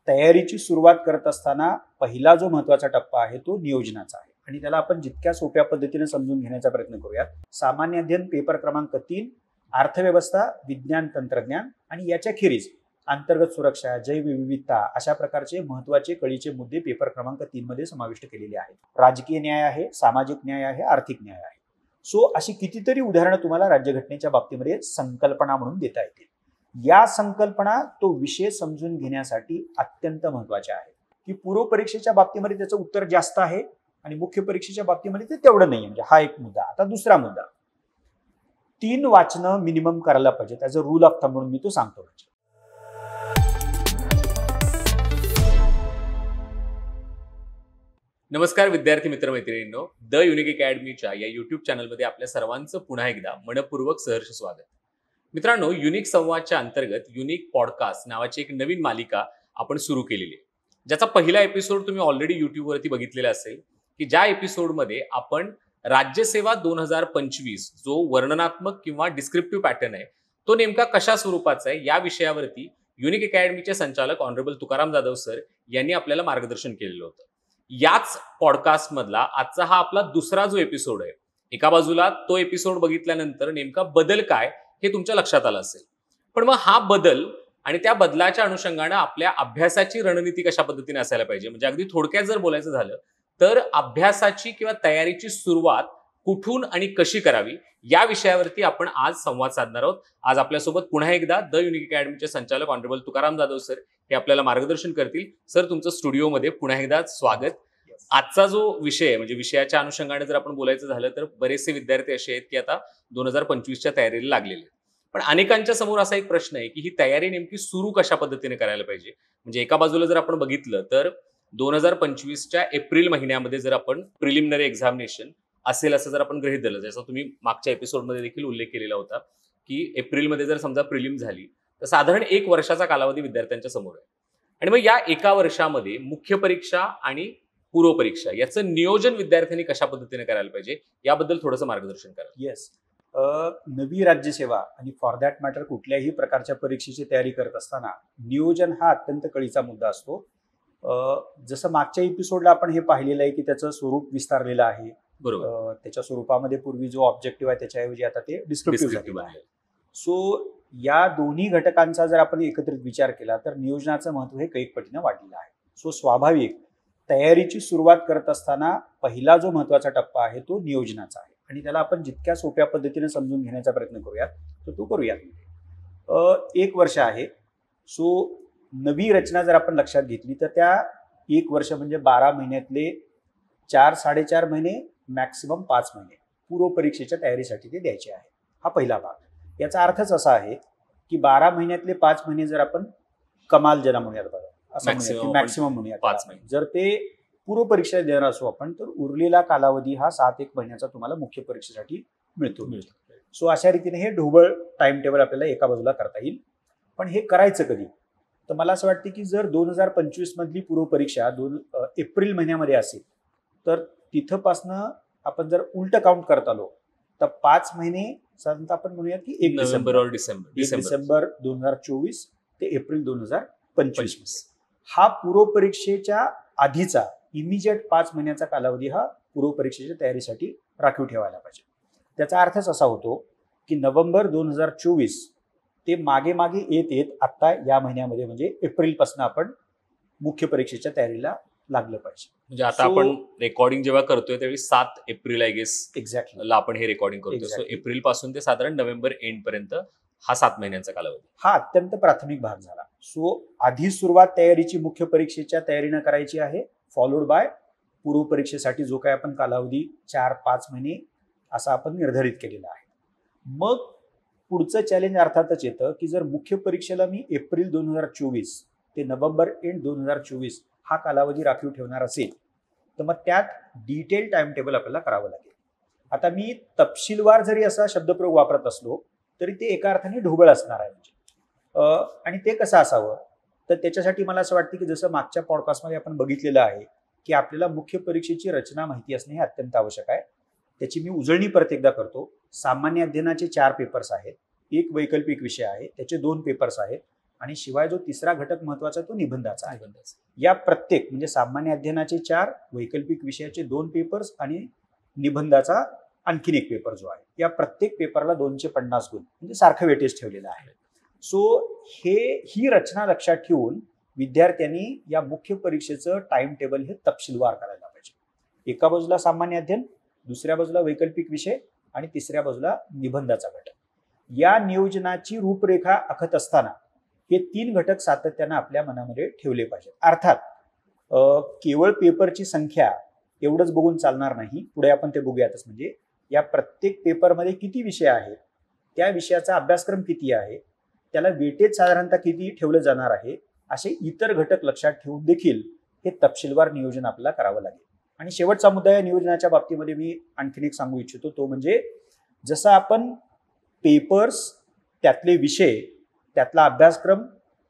तयारीची सुरुवात करत असताना पहिला जो महत्त्वाचा टप्पा आहे तो नियोजनाचा आहे आणि त्याला आपण जितक्या सोप्या पद्धतीने समजून घेण्याचा प्रयत्न करूयात. सामान्य अध्ययन पेपर क्रमांक 3, अर्थव्यवस्था, विज्ञान तंत्रज्ञान आणि याच्या खेरीज अंतर्गत सुरक्षा, जैवविविधता अशा प्रकारचे महत्त्वाचे कळीचे मुद्दे पेपर क्रमांक 3 मध्ये समाविष्ट केलेले आहेत. राजकीय न्याय आहे, सामाजिक न्याय आहे, आर्थिक न्याय आहे. सो अशी कितीतरी उदाहरणं तुम्हाला राज्यघटनेच्या बाबतीमध्ये संकल्पना म्हणून देता येतील. या संकल्पना तो विषय समजून घेण्यासाठी अत्यंत महत्त्वाच्या आहेत की पूर्व परीक्षेच्या बाबतीमध्ये त्याचं उत्तर जास्त आहे आणि मुख्य परीक्षेच्या बाबतीमध्ये ते तेवढं नाही. म्हणजे हा एक मुद्दा. आता दुसरा मुद्दा, 3 वाचनं मिनिमम करायला पाहिजे. As a rule of thumb म्हणून मी तो सांगतो. नमस्कार विद्यार्थी मित्रमैत्रिणींनो, द युनिक अकॅडमीच्या या युट्यूब चॅनलमध्ये आपल्या सर्वांचं पुन्हा एकदा मनपूर्वक सहर्ष स्वागत. मित्रांनो, युनिक संवादच्या अंतर्गत युनिक पॉडकास्ट नावाची एक नवीन मालिका आपण सुरू केलेली आहे, ज्याचा पहिला एपिसोड तुम्ही ऑलरेडी युट्यूबवरती बघितलेला असेल, की ज्या एपिसोडमध्ये आपण राज्यसेवा 2025 जो वर्णनात्मक किंवा डिस्क्रिप्टिव्ह पॅटर्न आहे तो नेमका कशा स्वरूपाचा आहे या विषयावरती युनिक अकॅडमीचे संचालक ऑनरेबल तुकाराम जाधव सर यांनी आपल्याला मार्गदर्शन केलेलं होतं. याच पॉडकास्ट मधला आजचा हा आपला दुसरा जो एपिसोड आहे, एका बाजूला तो एपिसोड बघितल्यानंतर नेमका बदल काय हे तुमच्या लक्षात आलं असेल, पण मग हा बदल आणि त्या बदलाच्या अनुषंगाने आपल्या अभ्यासाची रणनीती कशा पद्धतीने असायला पाहिजे, म्हणजे अगदी थोडक्यात जर बोलायचं झालं तर अभ्यासाची किंवा तयारीची सुरुवात कुठून आणि कशी करावी या विषयावरती आपण आज संवाद साधणार आहोत. आज आपल्यासोबत पुन्हा एकदा द युनिक अकॅडमीचे संचालक ऑनरेबल तुकाराम जाधव सर हे आपल्याला मार्गदर्शन करतील. सर, तुमचं स्टुडिओमध्ये पुन्हा एकदा स्वागत. आजचा जो विषय आहे, म्हणजे विषयाच्या अनुषंगाने जर आपण बोलायचं झालं तर बरेचसे विद्यार्थी असे आहेत की आता 2025च्या तयारीला लागलेले आहेत, पण अनेकांच्या समोर असा एक प्रश्न आहे की ही तयारी नेमकी सुरू कशा पद्धतीने करायला पाहिजे. म्हणजे एका बाजूला जर आपण बघितलं तर 2025च्या एप्रिल महिन्यामध्ये जर आपण प्रिलिमिनरी एक्झामिनेशन असेल असं जर आपण गृहीत धरलं, जसं तुम्ही मागच्या एपिसोडमध्ये देखील उल्लेख केलेला होता की एप्रिलमध्ये जर समजा प्रिलिम झाली तर साधारण 1 वर्षाचा कालावधी विद्यार्थ्यांच्या समोर आहे. आणि मग या 1 वर्षामध्ये मुख्य परीक्षा आणि पूर्व परीक्षा याचं नियोजन विद्यार्थ्यांनी कशा पद्धतीने करायला पाहिजे याबद्दल थोडंसं मार्गदर्शन करा. येस, नवी राज्यसेवा आणि फॉर दॅट मॅटर कुठल्याही प्रकारच्या परीक्षेची तयारी करत असताना नियोजन हा अत्यंत कळीचा मुद्दा असतो. जसं मागच्या एपिसोडला आपण हे पाहिलेलं आहे की त्याचं स्वरूप विस्तारलेलं आहे. बरोबर. त्याच्या स्वरूपामध्ये पूर्वी जो ऑब्जेक्टिव्ह आहे त्याच्याऐवजी आता ते डिस्क्रिप्टिव्ह आहे. सो या दोन्ही घटकांचा जर आपण एकत्रित विचार केला तर नियोजनाचं महत्त्व हे कैक पटीनं वाढलेलं आहे. सो स्वाभाविक तयारीची सुरुवात करत असताना पहिला जो महत्त्वाचा टप्पा आहे तो नियोजनाचा आहे आणि त्याला आपण जितक्या सोप्या पद्धतीने समजून घेण्याचा प्रयत्न करूयात तर तो करूयात. 1 वर्ष आहे. सो नवी रचना जर आपण लक्षात घेतली तर त्या 1 वर्ष म्हणजे 12 महिन्यातले 4-4.5 महिने मॅक्सिमम 5 महिने पूर्व परीक्षेच्या तयारीसाठी ते द्यायचे आहे. हा पहिला भाग. याचा अर्थच असा आहे की 12 महिन्यातले 5 महिने जर आपण कमाल ज्याला म्हणूयात बघा असं मॅक्सिमम म्हणूयात 5 महिने जर ते पूर्व परीक्षा देणार असो आपण तर उरलेला कालावधी हा 7-1 महिन्याचा तुम्हाला मुख्य परीक्षेसाठी मिळतो. सो अशा रीतीने हे ढोबळ टाइम टेबल आपल्याला एका बाजूला करता येईल. पण हे करायचं कधी, तर मला असं वाटतं की जर 2025 मधली पूर्व परीक्षा एप्रिल महिन्यामध्ये असेल तर तिथंपासनं आपण जर उलट काउंट करत आलो तर 5 महिने साधारणतः आपण म्हणूयात की 1 डिसेंबर 2024 ते एप्रिल 2025 हा पूर्व परीक्षेच्या आधीचा इमिजिएट 5 महिन्याचा कालावधी हा पूर्व परीक्षेच्या तयारीसाठी राखीव ठेवायला पाहिजे. त्याचा अर्थच असा होतो की नोव्हेंबर 2024 ते मागे येत आता या महिन्यामध्ये म्हणजे एप्रिलपासून आपण मुख्य परीक्षेच्या तयारीला लागलं पाहिजे. म्हणजे आता आपण रेकॉर्डिंग जेव्हा करतोय त्यावेळी 7 एप्रिल आय गेस एक्झॅक्टली आपण हे रेकॉर्डिंग करतोय. सो एप्रिल पासून ते साधारण नोव्हेंबर एंड पर्यंत हा 7 महिन्यांचा कालावधी हा अत्यंत प्राथमिक भाग झाला. सो आधी सुरुवात तयारीची मुख्य परीक्षेच्या तयारीनं करायची आहे, फॉलोड बाय पूर्व परीक्षेसाठी जो काय आपण कालावधी 4-5 महिने असा आपण निर्धारित केलेला आहे. मग पुढचं चॅलेंज अर्थातच येतं की जर मुख्य परीक्षेला मी एप्रिल 2024 ते नोव्हेंबर एंड 2024 हा कालावधी राखीव ठेवणार असेल तर मग त्यात डिटेल टाइम टेबल आपल्याला करावं लागेल. आता मी तपशीलवार जरी असा शब्दप्रयोग वापरत असलो तरी ते एका अर्थाने ढोबळ असणार आहे. म्हणजे आणि ते कसं असावं तर त्याच्यासाठी मला असं वाटतं की जसं मागच्या पॉडकास्टमध्ये आपण बघितलेलं आहे की आपल्याला मुख्य परीक्षेची रचना माहिती असणे हे अत्यंत आवश्यक आहे. त्याची मी उजळणी परत एकदा करतो. सामान्य अध्ययनाचे 4 पेपर्स आहेत, 1 वैकल्पिक विषय आहे, त्याचे 2 पेपर्स आहेत. आणि शिवाय जो तिसरा घटक महत्वाचा तो निबंधाचा आहे. या प्रत्येक म्हणजे सामान्य अध्ययनाचे 4, वैकल्पिक विषयाचे 2 पेपर्स आणि निबंधाचा आणखीन एक पेपर जो आहे, या प्रत्येक पेपरला 250 गुण म्हणजे सारखं वेटेज ठेवलेलं आहे. सो ही रचना लक्षात ठेवून विद्यार्थ्यांनी या मुख्य परीक्षेचं टाइम टेबल हे तपशीलवार करायला पाहिजे. एका बाजूला सामान्य अध्ययन, दुसऱ्या बाजूला वैकल्पिक विषय आणि तिसऱ्या बाजूला निबंधाचा घटक. या नियोजनाची रूपरेखा आखत असताना हे 3 घटक सातत्यानं आपल्या मनामध्ये ठेवले पाहिजेत. अर्थात केवळ पेपरची संख्या एवढंच बघून चालणार नाही. पुढे आपण ते बघूयातच. म्हणजे या प्रत्येक पेपरमध्ये किती विषय आहेत, त्या विषयाचा अभ्यासक्रम किती आहे, त्याला वेटेज साधारणतः किती ठेवलं जाणार आहे, असे इतर घटक लक्षात ठेवून देखील हे तपशीलवार नियोजन आपल्याला करावं लागेल. आणि शेवटचा मुद्दा या नियोजनाच्या बाबतीमध्ये मी आणखीन एक सांगू इच्छितो, तो म्हणजे जसं आपण पेपर्स, त्यातले विषय, त्यातला अभ्यासक्रम,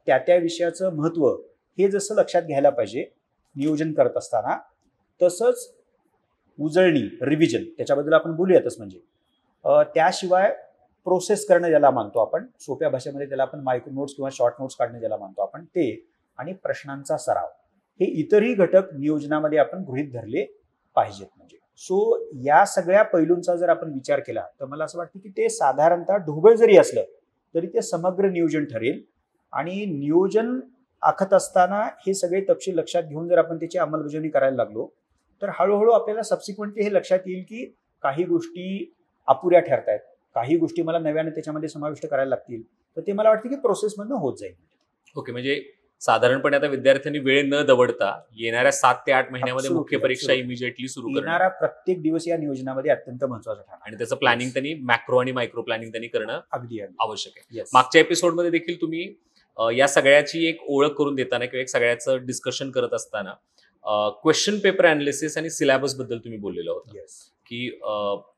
त्या विषयाचं महत्त्व हे जसं लक्षात घ्यायला पाहिजे नियोजन करत असताना, तसंच उजळणी, रिव्हिजन, त्याच्याबद्दल आपण बोलूयातच. म्हणजे त्याशिवाय प्रोसेस करणं ज्याला मानतो आपण, सोप्या भाषेमध्ये त्याला आपण मायक्रो नोट्स किंवा शॉर्ट नोट्स काढणं ज्याला मानतो आपण, ते आणि प्रश्नांचा सराव, हे इतरही घटक नियोजनामध्ये आपण गृहीत धरले पाहिजेत. म्हणजे या सगळ्या पैलूंचा जर आपण विचार केला तर मला असं वाटतं की ते साधारणतः ढोबळ जरी असलं तरी ते समग्र नियोजन ठरेल. आणि नियोजन आखत असताना हे सगळे तपशील लक्षात घेऊन जर आपण त्याची अंमलबजावणी करायला लागलो तर हळूहळू आपल्याला सबसिक्वेंटली हे लक्षात येईल की काही गोष्टी अपुऱ्या ठरतायत, काही गोष्टी मला नव्याने त्याच्यामध्ये समाविष्ट करायला लागतील. तर ते मला वाटतं की प्रोसेसमधनं होत जाईल. ओके, म्हणजे साधारणपणे आता विद्यार्थ्यांनी वेळ न दवडता येणाऱ्या 7 ते 8 महिन्यामध्ये मुख्य परीक्षा इमिजिएटली सुरू येणारा प्रत्येक दिवस या नियोजनामध्ये अत्यंत महत्वाचा ठरणार आणि त्याचं प्लॅनिंग त्यांनी मॅक्रो आणि मायक्रो प्लॅनिंग त्यांनी करणं अगदी आवश्यक आहे. मागच्या एपिसोडमध्ये देखील तुम्ही या सगळ्याची एक ओळख करून देताना किंवा एक सगळ्याचं डिस्कशन करत असताना क्वेश्चन पेपर अनालिसिस आणि सिलेबस बद्दल तुम्ही बोललेलं होतं की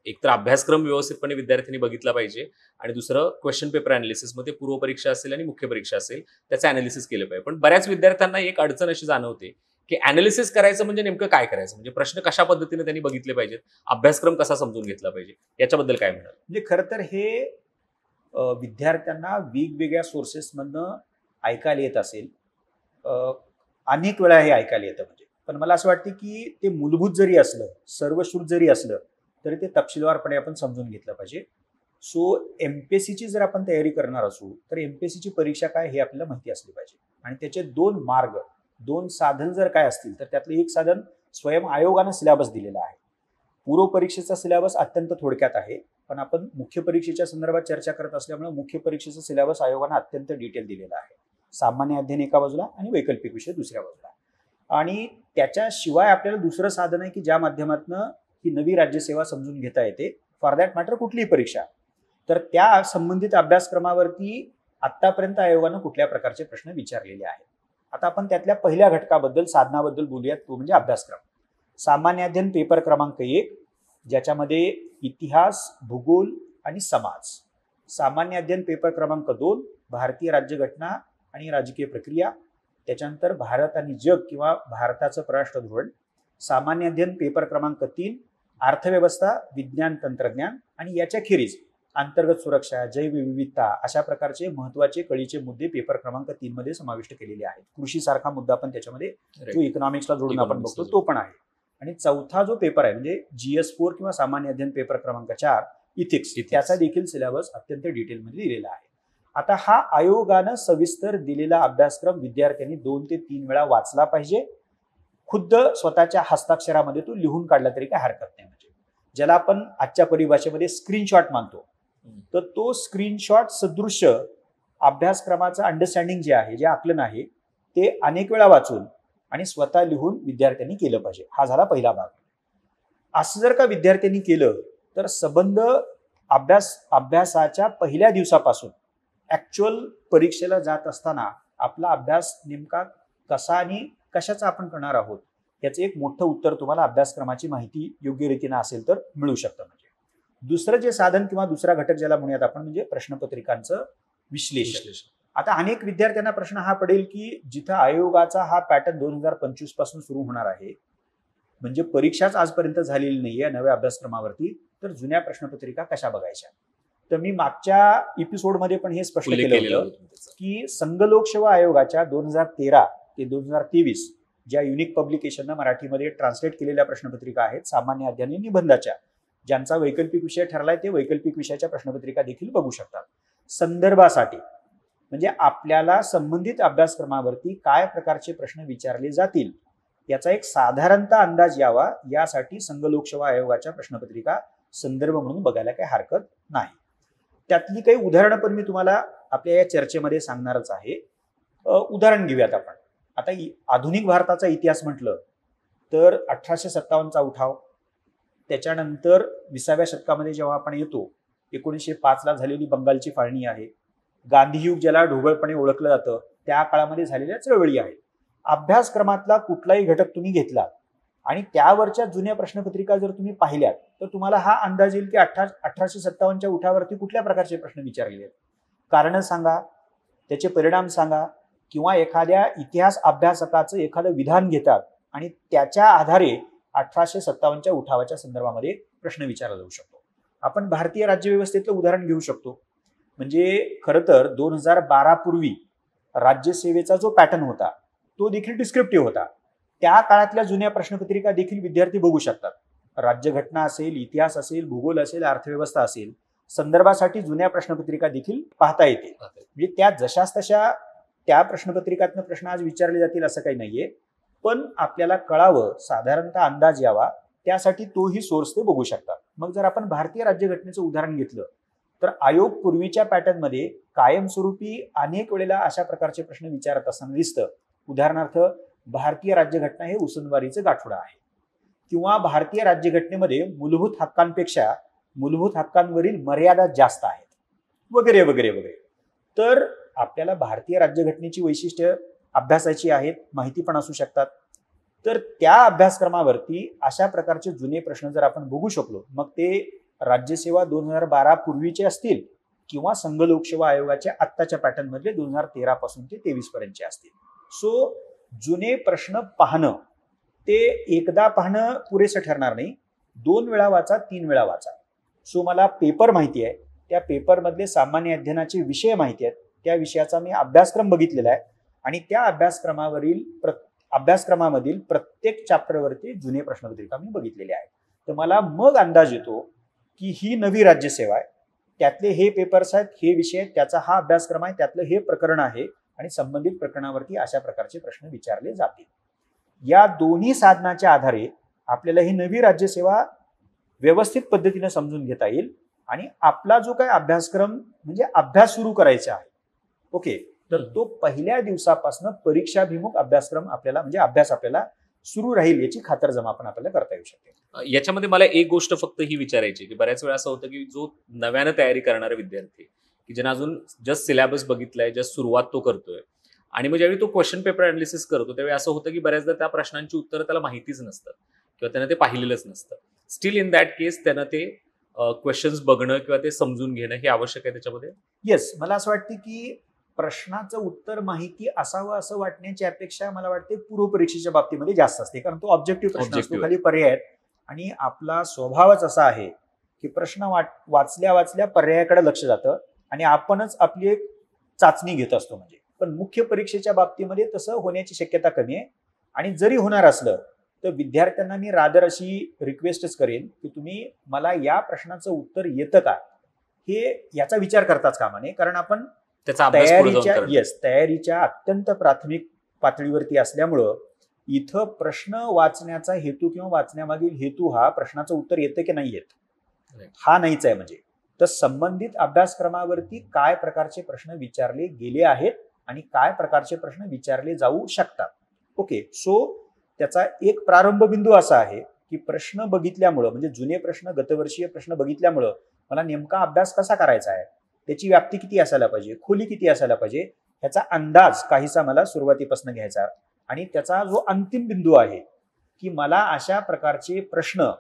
एकतर अभ्यासक्रम व्यवस्थितपणे विद्यार्थ्यांनी बघितला पाहिजे आणि दुसरं क्वेश्चन पेपर अनालिसिस मध्ये पूर्व परीक्षा असेल आणि मुख्य परीक्षा असेल त्याचं अनालिसिस केलं पाहिजे. पण बऱ्याच विद्यार्थ्यांना एक अडचण अशी जाणवते की अनालिसिस करायचं म्हणजे नेमकं काय करायचं, म्हणजे प्रश्न कशा पद्धतीने त्यांनी बघितले पाहिजेत, अभ्यासक्रम कसा समजून घेतला पाहिजे, याच्याबद्दल काय म्हणाल? म्हणजे खरं तर हे विद्यार्थ्यांना वेगवेगळ्या सोर्सेसमधनं ऐकायला येत असेल, अनेक वेळा हे ऐकायला येतं. म्हणजे पण मला असं वाटतं की ते मूलभूत जरी असलं, सर्वश्रुत जरी असलं तरी ते तपशीलवारपणे आपण समजून घेतलं पाहिजे. एमपीएससीची जर आपण तयारी करणार असू तर एमपीएससीची परीक्षा काय हे आपल्याला माहिती असली पाहिजे. आणि त्याचे 2 मार्ग, 2 साधन जर काय असतील तर त्यातलं एक साधन स्वयं आयोगानं सिलेबस दिलेला आहे. पूर्व परीक्षेचा सिलेबस अत्यंत थोडक्यात आहे, पण आपण मुख्य परीक्षेच्या संदर्भात चर्चा करत असल्यामुळे मुख्य परीक्षेचा सिलेबस आयोगानं अत्यंत डिटेल दिलेला आहे. सामान्य अध्ययन एका बाजूला आणि वैकल्पिक विषय दुसऱ्या बाजूला. आणि त्याच्याशिवाय आपल्याला दुसरं साधन आहे की ज्या माध्यमातून ही नवी राज्यसेवा समजून घेता येते, फॉर दॅट मॅटर कुठलीही परीक्षा. तर त्या संबंधित अभ्यासक्रमावरती आतापर्यंत आयोगानं कुठल्या प्रकारचे प्रश्न विचारलेले आहेत. आता आपण त्यातल्या पहिल्या घटकाबद्दल, साधनाबद्दल बोलूयात, तो म्हणजे अभ्यासक्रम. सामान्य अध्ययन पेपर क्रमांक 1, ज्याच्यामध्ये इतिहास, भूगोल आणि समाज. सामान्य अध्ययन पेपर क्रमांक 2, भारतीय राज्यघटना आणि राजकीय प्रक्रिया. त्याच्यानंतर भारत आणि जग किंवा भारताचं परराष्ट्र धोरण. सामान्य अध्ययन पेपर क्रमांक 3, अर्थव्यवस्था, विज्ञान, तंत्रज्ञान आणि याच्याखेरीज अंतर्गत सुरक्षा, जैवविविधता अशा प्रकारचे महत्वाचे कळीचे मुद्दे पेपर क्रमांक 3 मध्ये समाविष्ट केलेले आहेत. कृषी सारखा मुद्दा पण त्याच्यामध्ये जो इकॉनॉमिक्सला जोडून आपण बघतो तो पण आहे. आणि चौथा जो पेपर आहे म्हणजे GS4 किंवा सामान्य अध्ययन पेपर क्रमांक 4, इथिक्स, त्याचा देखील सिलेबस अत्यंत डिटेलमध्ये दिलेला आहे. आता हा आयोगानं सविस्तर दिलेला अभ्यासक्रम विद्यार्थ्यांनी 2 ते 3 वेळा वाचला पाहिजे. खुद्द स्वतःच्या हस्ताक्षरामध्ये तो लिहून काढला तरी काय हरकत नाही. म्हणजे ज्याला आपण आजच्या परिभाषेमध्ये स्क्रीनशॉट मानतो, तर तो स्क्रीनशॉट सदृश्य अभ्यासक्रमाचं अंडरस्टँडिंग जे आहे, जे आकलन आहे, ते अनेक वेळा वाचून आणि स्वतः लिहून विद्यार्थ्यांनी केलं पाहिजे. हा झाला पहिला भाग. असं जर का विद्यार्थ्यांनी केलं तर संबंध अभ्यासाच्या पहिल्या दिवसापासून ऍक्च्युअल परीक्षेला जात असताना आपला अभ्यास नेमका कसा आणि कशाचा आपण करणार आहोत याचं एक मोठं उत्तर तुम्हाला अभ्यासक्रमाची माहिती योग्य रीतीने असेल तर मिळू शकतं. म्हणजे दुसरं जे साधन किंवा दुसरा घटक ज्याला म्हणूयात आपण म्हणजे प्रश्नपत्रिकांचं विश्लेषण. आता अनेक विद्यार्थ्यांना प्रश्न हा पडेल की जिथं आयोगाचा हा पॅटर्न 2025 पासून सुरू होणार आहे, म्हणजे परीक्षाच आजपर्यंत झालेली नाहीये नव्या अभ्यासक्रमावरती, तर जुन्या प्रश्नपत्रिका कशा बघायच्या. तर मी मागच्या एपिसोडमध्ये पण हे स्पष्ट उल्लेख केलं केलेला होतं होता तुम्ही त्याचा. की संघ लोकसेवा आयोगाच्या 2013 ते 2023 ज्या युनिक पब्लिकेशननं मराठीमध्ये ट्रान्सलेट केलेल्या प्रश्नपत्रिका आहेत सामान्य अध्ययन आणि निबंधाच्या, ज्यांचा वैकल्पिक विषय ठरलाय ते वैकल्पिक विषयाच्या प्रश्नपत्रिका देखील बघू शकतात. संदर्भासाठी म्हणजे आपल्याला संबंधित अभ्यासक्रमावरती काय प्रकारचे प्रश्न विचारले जातील याचा एक साधारणतः अंदाज यावा यासाठी संघ लोकसेवा आयोगाच्या प्रश्नपत्रिका संदर्भ म्हणून बघायला काही हरकत नाही. त्यातली काही उदाहरणं पण मी तुम्हाला आपल्या या चर्चेमध्ये सांगणारच आहे. उदाहरण घेऊयात आपण. आता आधुनिक भारताचा इतिहास म्हटलं तर 1857चा उठाव, त्याच्यानंतर 20व्या शतकामध्ये जेव्हा आपण येतो 1905ला झालेली बंगालची फाळणी आहे, गांधीयुग ज्याला ढोबळपणे ओळखलं जातं त्या काळामध्ये झालेल्या चळवळी आहेत. अभ्यासक्रमातला कुठलाही घटक तुम्ही घेतला आणि त्यावरच्या जुन्या प्रश्नपत्रिका जर तुम्ही पाहिल्यात तर तुम्हाला हा अंदाज येईल की 1857च्या उठावावरती कुठल्या प्रकारचे प्रश्न विचारलेले आहेत. कारणं सांगा, त्याचे परिणाम सांगा, किंवा एखाद्या इतिहास अभ्यासकाचं एखादं विधान घेतात आणि त्याच्या आधारे 1857च्या उठावाच्या संदर्भामध्ये प्रश्न विचारला जाऊ शकतो. आपण भारतीय राज्यव्यवस्थेतलं उदाहरण घेऊ शकतो. म्हणजे खरं तर 2012 पूर्वी राज्यसेवेचा जो पॅटर्न होता तो देखील डिस्क्रिप्टिव्ह होता. त्या काळातल्या जुन्या प्रश्नपत्रिका देखील विद्यार्थी बघू शकतात. राज्यघटना असेल, इतिहास असेल, भूगोल असेल, अर्थव्यवस्था असेल, संदर्भासाठी जुन्या प्रश्नपत्रिका देखील पाहता येतील. म्हणजे त्या जशाच तशा त्या प्रश्नपत्रिकातनं प्रश्न आज विचारले जातील असं काही नाहीये, पण आपल्याला कळावं, साधारणतः अंदाज यावा, त्यासाठी तोही सोर्स ते बघू शकतात. मग जर आपण भारतीय राज्यघटनेचं उदाहरण घेतलं तर आयोग पूर्वीच्या पॅटर्नमध्ये कायमस्वरूपी अनेक वेळेला अशा प्रकारचे प्रश्न विचारत असताना दिसतं. उदाहरणार्थ, भारतीय राज्यघटना हे उसनवारीचं गाठोडं आहे, किंवा भारतीय राज्यघटनेमध्ये मूलभूत हक्कांपेक्षा मूलभूत हक्कांवरील मर्यादा जास्त आहेत, वगैरे वगैरे वगैरे. तर आपल्याला भारतीय राज्यघटनेची वैशिष्ट्य अभ्यासाची आहेत, माहिती पण असू शकतात. तर त्या अभ्यासक्रमावरती अशा प्रकारचे जुने प्रश्न जर आपण बघू शकलो, मग ते राज्यसेवा 2012 पूर्वीचे असतील किंवा संघ लोकसेवा आयोगाच्या आत्ताच्या पॅटर्न मधले 2013 पासून ते 23 पर्यंतचे असतील. सो जुने प्रश्न पाहणं, ते एकदा पाहणं पुरेसं ठरणार नाही, 2 वेळा वाचा, 3 वेळा वाचा. सो मला पेपर माहिती आहे, त्या पेपरमधले सामान्य अध्ययनाचे विषय माहिती आहेत, त्या विषयाचा मी अभ्यासक्रम बघितलेला आहे आणि त्या अभ्यासक्रमामधील प्रत्येक चॅप्टरवरती जुने प्रश्नपत्रिका मी बघितलेले आहेत. तर मला मग अंदाज येतो की ही नवी राज्यसेवा आहे, त्यातले हे पेपर्स आहेत, हे विषय आहेत, त्याचा हा अभ्यासक्रम आहे, त्यातलं हे प्रकरण आहे आणि संबंधित प्रकरणावरती अशा प्रकारचे प्रश्न विचारले जातील. या दोन्ही साधनाच्या आधारे आपल्याला ही नवी राज्यसेवा व्यवस्थित पद्धतीने समजून घेता येईल आणि आपला जो काही अभ्यासक्रम म्हणजे अभ्यास सुरू करायचा आहे, ओके, तर तो पहिल्या दिवसापासून परीक्षाभिमुख अभ्यासक्रम आपल्याला म्हणजे अभ्यास आपल्याला सुरू राहील याची खातरजमा पण आपल्याला करता येऊ शकते. याच्यामध्ये मला एक गोष्ट फक्त ही विचारायची की बऱ्याच वेळा असं होतं की जो नव्यानं तयारी करणारा विद्यार्थी की ज्यानं अजून जस्ट सिलेबस बघितलाय, जस्ट सुरुवात तो करतोय आणि मग ज्यावेळी तो क्वेश्चन पेपर अनालिसिस करतो त्यावेळी असं होतं की बऱ्याचदा त्या प्रश्नांची उत्तरं त्याला माहितीच नसतं किंवा त्यानं ते पाहिलेलंच नसतं. स्टील इन दॅट केस त्यानं ते क्वेश्चन्स बघणं किंवा ते समजून घेणं हे आवश्यक आहे त्याच्यामध्ये. येस, मला असं वाटतं की प्रश्नाचं उत्तर माहिती असावं असं वाटण्याची अपेक्षा मला वाटते पूर्वपरीक्षेच्या बाबतीमध्ये जास्त असते, कारण तो ऑब्जेक्टिव्ह प्रश्न असतो, खाली पर्याय आहेत आणि आपला स्वभावच असा आहे की प्रश्न वाचल्या वाचल्या पर्यायाकडे लक्ष जातं आणि आपणच आपली एक चाचणी घेत असतो. म्हणजे पण मुख्य परीक्षेच्या बाबतीमध्ये तसं होण्याची शक्यता कमी आहे आणि जरी होणार असलं तर विद्यार्थ्यांना मी रादर अशी रिक्वेस्टच करेन की तुम्ही मला या प्रश्नाचं उत्तर येतं का हे याचा विचार करताच कामा नये, कारण आपण तयारीच्या अत्यंत प्राथमिक पातळीवरती असल्यामुळं इथं प्रश्न वाचण्याचा हेतू किंवा वाचण्यामागील हेतू हा प्रश्नाचं उत्तर येतं की नाही येत हा नाहीच आहे. म्हणजे तर संबंधित अभ्यासक्रमावरती काय प्रकारचे प्रश्न विचारले गेले आहेत आणि काय प्रकारचे प्रश्न विचारले जाऊ शकतात. ओके, सो त्याचा एक प्रारंभ बिंदू असा आहे की प्रश्न बघितल्यामुळं म्हणजे जुने प्रश्न, गतवर्षीय प्रश्न बघितल्यामुळं मला नेमका अभ्यास कसा करायचा आहे, त्याची व्याप्ती किती असायला पाहिजे, खोली किती असायला पाहिजे, ह्याचा अंदाज काहीसा मला सुरुवातीपासून घ्यायचा आणि त्याचा जो अंतिम बिंदू आहे की मला अशा प्रकारचे प्रश्न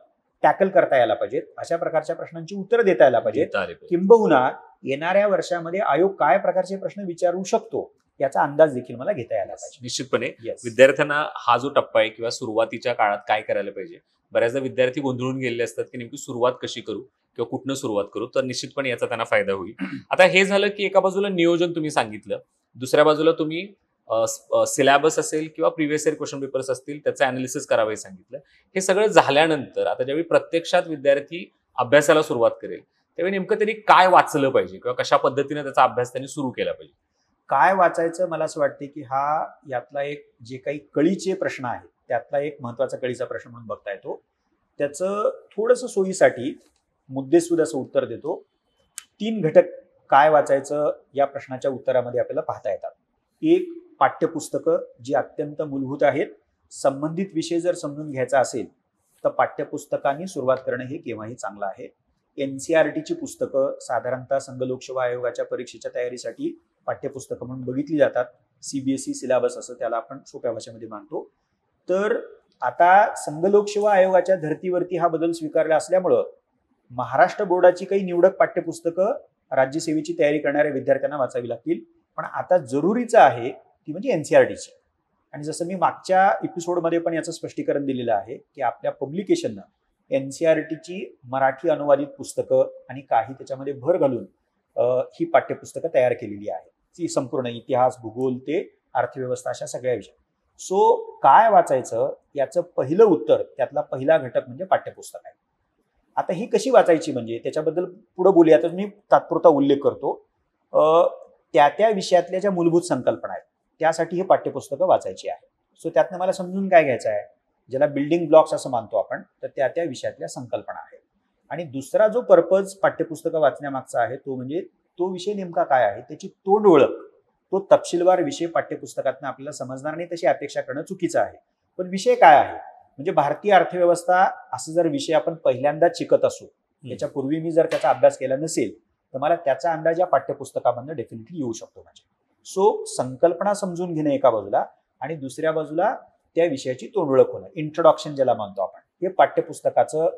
टॅकल करता यायला पाहिजेत, अशा प्रकारच्या प्रश्नांची उत्तरं देता यायला पाहिजेत, किंबहुना येणाऱ्या वर्षामध्ये आयोग काय प्रकारचे प्रश्न विचारू शकतो याचा अंदाज देखील मला घेता यायला पाहिजे. निश्चितपणे Yes. विद्यार्थ्यांना हा जो टप्पा आहे किंवा सुरुवातीच्या काळात काय करायला पाहिजे, बऱ्याचदा विद्यार्थी गोंधळून गेलेले असतात की नेमकी सुरुवात कशी करू किंवा कुठनं सुरुवात करू, तर निश्चितपणे याचा त्यांना फायदा होईल. आता हे झालं की एका बाजूला नियोजन तुम्ही सांगितलं, दुसऱ्या बाजूला तुम्ही सिलेबस असेल किंवा प्रिव्हियस इयर क्वेश्चन पेपर्स असतील त्याचं अनालिसिस करावं हे सांगितलं. हे सगळं झाल्यानंतर आता ज्यावेळी प्रत्यक्षात विद्यार्थी अभ्यासाला सुरुवात करेल त्यावेळी नेमकं त्यांनी काय वाचलं पाहिजे किंवा कशा पद्धतीने त्याचा अभ्यास त्यांनी सुरू केला पाहिजे? काय वाचायचं, मला असं वाटते की हा यातला एक जे काही कळीचे प्रश्न आहेत त्यातला एक महत्वाचा कळीचा प्रश्न म्हणून बघता येतो. त्याचं थोडंसं सोयीसाठी मुद्देसूद असं उत्तर देतो. 3 घटक काय वाचायचं या प्रश्नाच्या उत्तरामध्ये आपल्याला पाहता येतात. एक, पाठ्यपुस्तकं जी अत्यंत मूलभूत आहेत. संबंधित विषय जर समजून घ्यायचा असेल तर पाठ्यपुस्तकांनी सुरुवात करणं हे केव्हाही चांगलं आहे. NCERTची पुस्तकं साधारणतः संघ लोकसेवा आयोगाच्या परीक्षेच्या तयारीसाठी पाठ्यपुस्तकं म्हणून बघितली जातात. CBSE सिलेबस असं त्याला आपण सोप्या भाषेमध्ये मानतो. तर आता संघ लोकसेवा आयोगाच्या धर्तीवरती हा बदल स्वीकारला असल्यामुळं महाराष्ट्र बोर्डाची काही निवडक पाठ्यपुस्तकं राज्यसेवेची तयारी करणाऱ्या विद्यार्थ्यांना वाचावी लागतील. पण आता जरुरीचं आहे ती म्हणजे NCERTची. आणि जसं मी मागच्या एपिसोडमध्ये पण याचं स्पष्टीकरण दिलेलं आहे की आपल्या पब्लिकेशननं NCERTची मराठी अनुवादित पुस्तकं आणि काही त्याच्यामध्ये भर घालून ही पाठ्यपुस्तकं तयार केलेली आहे. ती संपूर्ण इतिहास, भूगोल ते अर्थव्यवस्था अशा सगळ्या विषय. सो काय वाचायचं याचं पहिलं उत्तर, त्यातला पहिला घटक म्हणजे पाठ्यपुस्तक आहे. आता ही कशी वाचायची म्हणजे त्याच्याबद्दल पुढे बोलूया. तर मी तात्पुरता उल्लेख करतो. त्या विषयातल्या ज्या मूलभूत संकल्पना आहेत त्यासाठी हे पाठ्यपुस्तकं वाचायची आहे. सो त्यातनं मला समजून काय घ्यायचं आहे, ज्याला बिल्डिंग ब्लॉक्स असं मानतो आपण, तर त्या विषयातल्या संकल्पना आहेत. आणि दुसरा जो पर्पज पाठ्यपुस्तकं वाचण्यामागचा आहे तो म्हणजे तो विषय नेमका काय आहे त्याची तोंड ओळख. तो तपशीलवार विषय पाठ्यपुस्तकातनं आपल्याला समजणार नाही तशी अपेक्षा करणं चुकीचं आहे. पण विषय काय आहे म्हणजे भारतीय अर्थव्यवस्था असं जर विषय आपण पहिल्यांदाच शिकत असू, त्याच्यापूर्वी मी जर त्याचा अभ्यास केला नसेल तर मला त्याचा अंदाज या पाठ्यपुस्तकामधनं डेफिनेटली येऊ शकतो. म्हणजे सो संकल्पना समजून घेणं एका बाजूला आणि दुसऱ्या बाजूला त्या विषयाची तोंड ओळख होणं, इंट्रोडक्शन ज्याला मानतो आपण, हे पाठ्यपुस्तकाचं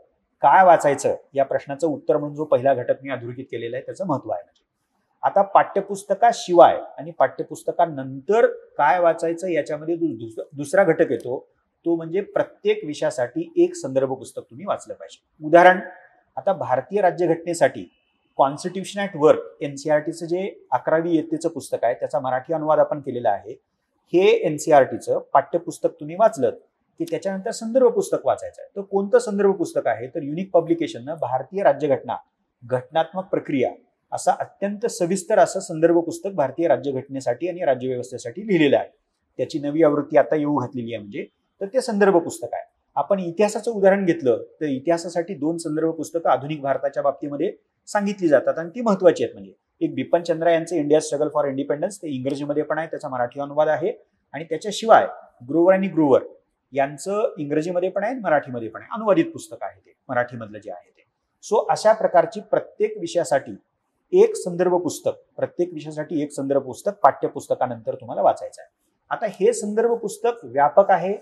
काय वाचायचं या प्रश्नाचं उत्तर म्हणून जो पहिला घटक मी अधोरेखित केलेला आहे त्याचं महत्व आहे. म्हणजे आता पाठ्यपुस्तकाशिवाय आणि पाठ्यपुस्तकानंतर काय वाचायचं याच्यामध्ये दुसरा घटक येतो, तो म्हणजे प्रत्येक विषयासाठी एक संदर्भ पुस्तक तुम्ही वाचलं पाहिजे. उदाहरण, आता भारतीय राज्यघटनेसाठी कॉन्स्टिट्यूशन ॲट वर्क NCERTचं जे 11वी इयत्तेचं पुस्तक आहे त्याचा मराठी अनुवाद आपण केलेला आहे. हे NCERTचं पाठ्यपुस्तक तुम्ही वाचलं की त्याच्यानंतर संदर्भ पुस्तक वाचायचं आहे. तर कोणतं संदर्भ पुस्तक आहे तर युनिक पब्लिकेशननं भारतीय राज्यघटना घटनात्मक प्रक्रिया असं अत्यंत सविस्तर असं संदर्भ पुस्तक भारतीय राज्यघटनेसाठी आणि राज्यव्यवस्थेसाठी लिहिलेलं आहे. त्याची नवी आवृत्ती आता येऊ घातलेली आहे. म्हणजे तर ते संदर्भ पुस्तक आहे. आपण इतिहासाचं उदाहरण घेतलं तर इतिहासासाठी 2 संदर्भ पुस्तकं आधुनिक भारताच्या बाबतीमध्ये सांगितली जातात आणि ती महत्वाची आहेत. म्हणजे एक बिपिन चंद्रा यांचं इंडिया स्ट्रगल फॉर इंडिपेंडन्स, ते इंग्रजीमध्ये पण आहे, त्याचा मराठी अनुवाद आहे. आणि त्याच्याशिवाय ग्रोवर आणि ग्रोवर यांचं इंग्रजीमध्ये पण आहे, मराठीमध्ये पण आहे, अनुवादित पुस्तक आहे ते मराठीमधलं जे आहे ते. सो अशा प्रकारची प्रत्येक विषयासाठी एक संदर्भ पुस्तक, प्रत्येक विषयासाठी एक संदर्भ पुस्तक पाठ्यपुस्तकानंतर तुम्हाला वाचायचं आहे. आता हे संदर्भ पुस्तक व्यापक आहे,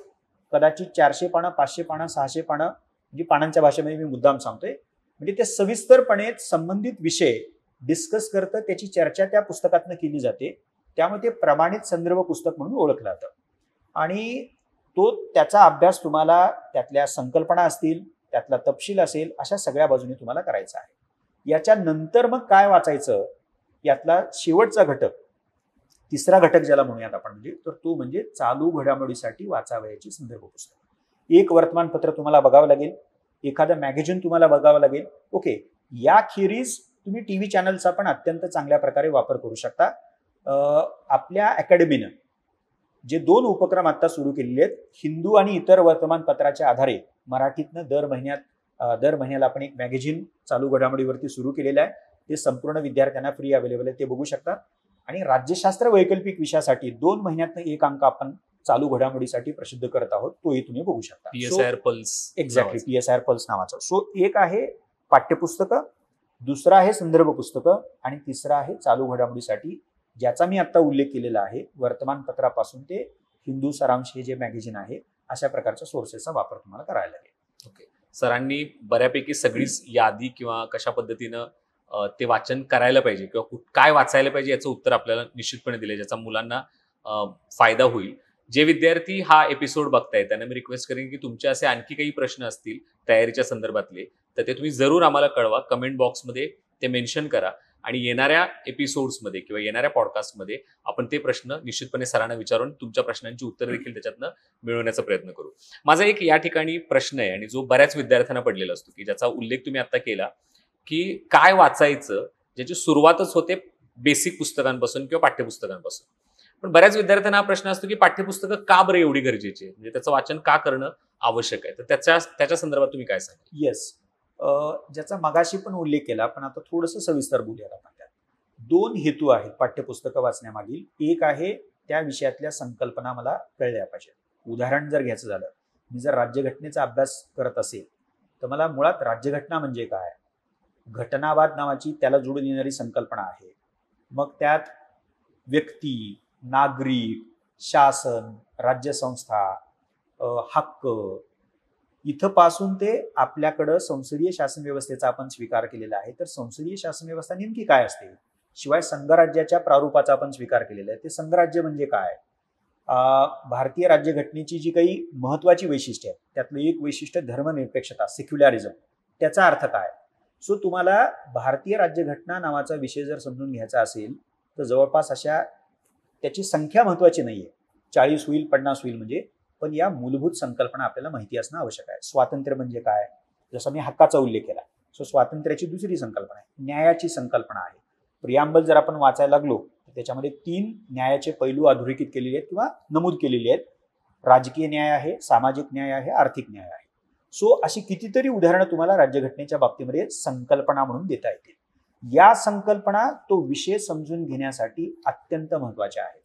कदाचित 400 पानं, 500 पानं, 600 पानं, म्हणजे पानांच्या भाषेमध्ये मी मुद्दाम सांगतोय. म्हणजे ते सविस्तरपणे संबंधित विषय डिस्कस करतं, त्याची चर्चा त्या पुस्तकातनं केली जाते. त्यामुळे ते प्रमाणित संदर्भ पुस्तक म्हणून ओळखलं जातं. आणि त्याचा अभ्यास तुम्हाला त्यातल्या संकल्पना असतील, त्यातला तपशील असेल, अशा सगळ्या बाजूने तुम्हाला करायचा आहे. याच्यानंतर मग काय वाचायचं यातला शेवटचा घटक, तिसरा घटक ज्याला म्हणूयात आपण, म्हणजे तर तो म्हणजे चालू घडामोडीसाठी वाचावयाची संदर्भ पुस्तक. एक वर्तमानपत्र तुम्हाला बघावं लागेल, एखादं मॅगझिन तुम्हाला बघावं लागेल. ओके, याखेरीज तुम्ही TV चॅनलचा पण अत्यंत चांगल्या प्रकारे वापर करू शकता. आपल्या अकॅडमीनं जे 2 उपक्रम आता सुरू केलेले आहेत, हिंदू आणि इतर वर्तमानपत्राच्या आधारे मराठीतनं दर महिन्याला आपण एक मॅगझिन चालू घडामोडीवरती सुरू केलेलं आहे. ते संपूर्ण विद्यार्थ्यांना फ्री अवेलेबल आहे, ते बघू शकतात. आणि राज्यशास्त्र वैकल्पिक विषयासाठी 2 महिन्यातनं एक अंक आपण चालू घडामोडीसाठी प्रसिद्ध करत आहोत, तोही तुम्ही बघू शकता. PSIR pulse. Exactly, PSIR pulse नावाचं. सो एक आहे पाठ्यपुस्तकं, दुसरं आहे संदर्भ पुस्तकं आणि तिसरं आहे चालू घडामोडीसाठी, ज्याचा मी आता उल्लेख केलेला आहे. वर्तमानपत्रापासून ते हिंदू सारांश हे जे मॅगझिन आहे, अशा प्रकारच्या सोर्सेसचा वापर तुम्हाला करायला लागेल. ओके, सरांनी बऱ्यापैकी सगळीच यादी किंवा कशा पद्धतीनं ते वाचन करायला पाहिजे किंवा काय वाचायला पाहिजे याचं उत्तर आपल्याला निश्चितपणे दिले, ज्याचा मुलांना फायदा होईल. जे विद्यार्थी हा एपिसोड बघतायत त्यांना मी रिक्वेस्ट करेन की तुमचे असे आणखी काही प्रश्न असतील तयारीच्या संदर्भातले, तर ते तुम्ही जरूर आम्हाला कळवा. कमेंट बॉक्समध्ये ते मेन्शन करा आणि येणाऱ्या एपिसोड्समध्ये किंवा येणाऱ्या पॉडकास्टमध्ये आपण ते प्रश्न निश्चितपणे सरांना विचारून तुमच्या प्रश्नांची उत्तर देखील त्याच्यातनं मिळवण्याचा प्रयत्न करू. माझा एक या ठिकाणी प्रश्न आहे आणि जो बऱ्याच विद्यार्थ्यांना पडलेला असतो, की ज्याचा उल्लेख तुम्ही आता केला, की काय वाचायचं, ज्याची सुरुवातच होते बेसिक पुस्तकांपासून किंवा पाठ्यपुस्तकांपासून. पण बऱ्याच विद्यार्थ्यांना हा प्रश्न असतो की पाठ्यपुस्तकं का बरं एवढी गरजेची आहे, म्हणजे त्याचं वाचन का करणं आवश्यक आहे. तर त्याच्या संदर्भात तुम्ही काय सांगाल? येस, ज्याचा मगाशी पण उल्लेख केला, पण आता थोडंसं सविस्तर बोलूया आपण. त्यात 2 हेतू आहेत पाठ्यपुस्तकं वाचण्यामागील. एक आहे त्या विषयातल्या संकल्पना मला कळल्या पाहिजेत. उदाहरण जर घ्यायचं झालं, मी जर राज्यघटनेचा अभ्यास करत असेल तर मला मुळात राज्यघटना म्हणजे काय, घटनावाद नावाची त्याला जोडून येणारी संकल्पना आहे. मग त्यात व्यक्ती, नागरिक, शासन, राज्यसंस्था, हक्क, इथपासून ते आपल्याकडं संसदीय शासन व्यवस्थेचा आपण स्वीकार केलेला आहे. तर संसदीय शासन व्यवस्था नेमकी काय असते, शिवाय संघराज्याच्या प्रारूपाचा आपण स्वीकार केलेला आहे. ते संघराज्य म्हणजे काय, भारतीय राज्यघटनेची जी काही महत्वाची वैशिष्ट्ये आहेत त्यातलं एक वैशिष्ट्य धर्मनिरपेक्षता, सेक्युलरिझम, त्याचा अर्थ काय. सो तुम्हाला भारतीय राज्यघटना नावाचा विषय जर समजून घ्यायचा असेल तर जवळपास अशा त्याची संख्या महत्वाची नाहीये, 40 होईल 50 होईल म्हणजे, पण या मूलभूत संकल्पना आपल्याला माहिती असणं आवश्यक आहे. स्वातंत्र्य म्हणजे काय, जसं मी हक्काचा उल्लेख केला. सो स्वातंत्र्याची दुसरी संकल्पना आहे, न्यायाची संकल्पना आहे. प्रियांबल जर आपण वाचायला लागलो तर त्याच्यामध्ये 3 न्यायाचे पैलू अधोरेखित केलेले आहेत किंवा नमूद केलेले आहेत. राजकीय न्याय आहे, सामाजिक न्याय आहे, आर्थिक न्याय आहे. सो अशी कितीतरी उदाहरणं तुम्हाला राज्यघटनेच्या बाबतीमध्ये संकल्पना म्हणून देता येतील. या संकल्पना तो विषय समजून घेण्यासाठी अत्यंत महत्वाच्या आहेत.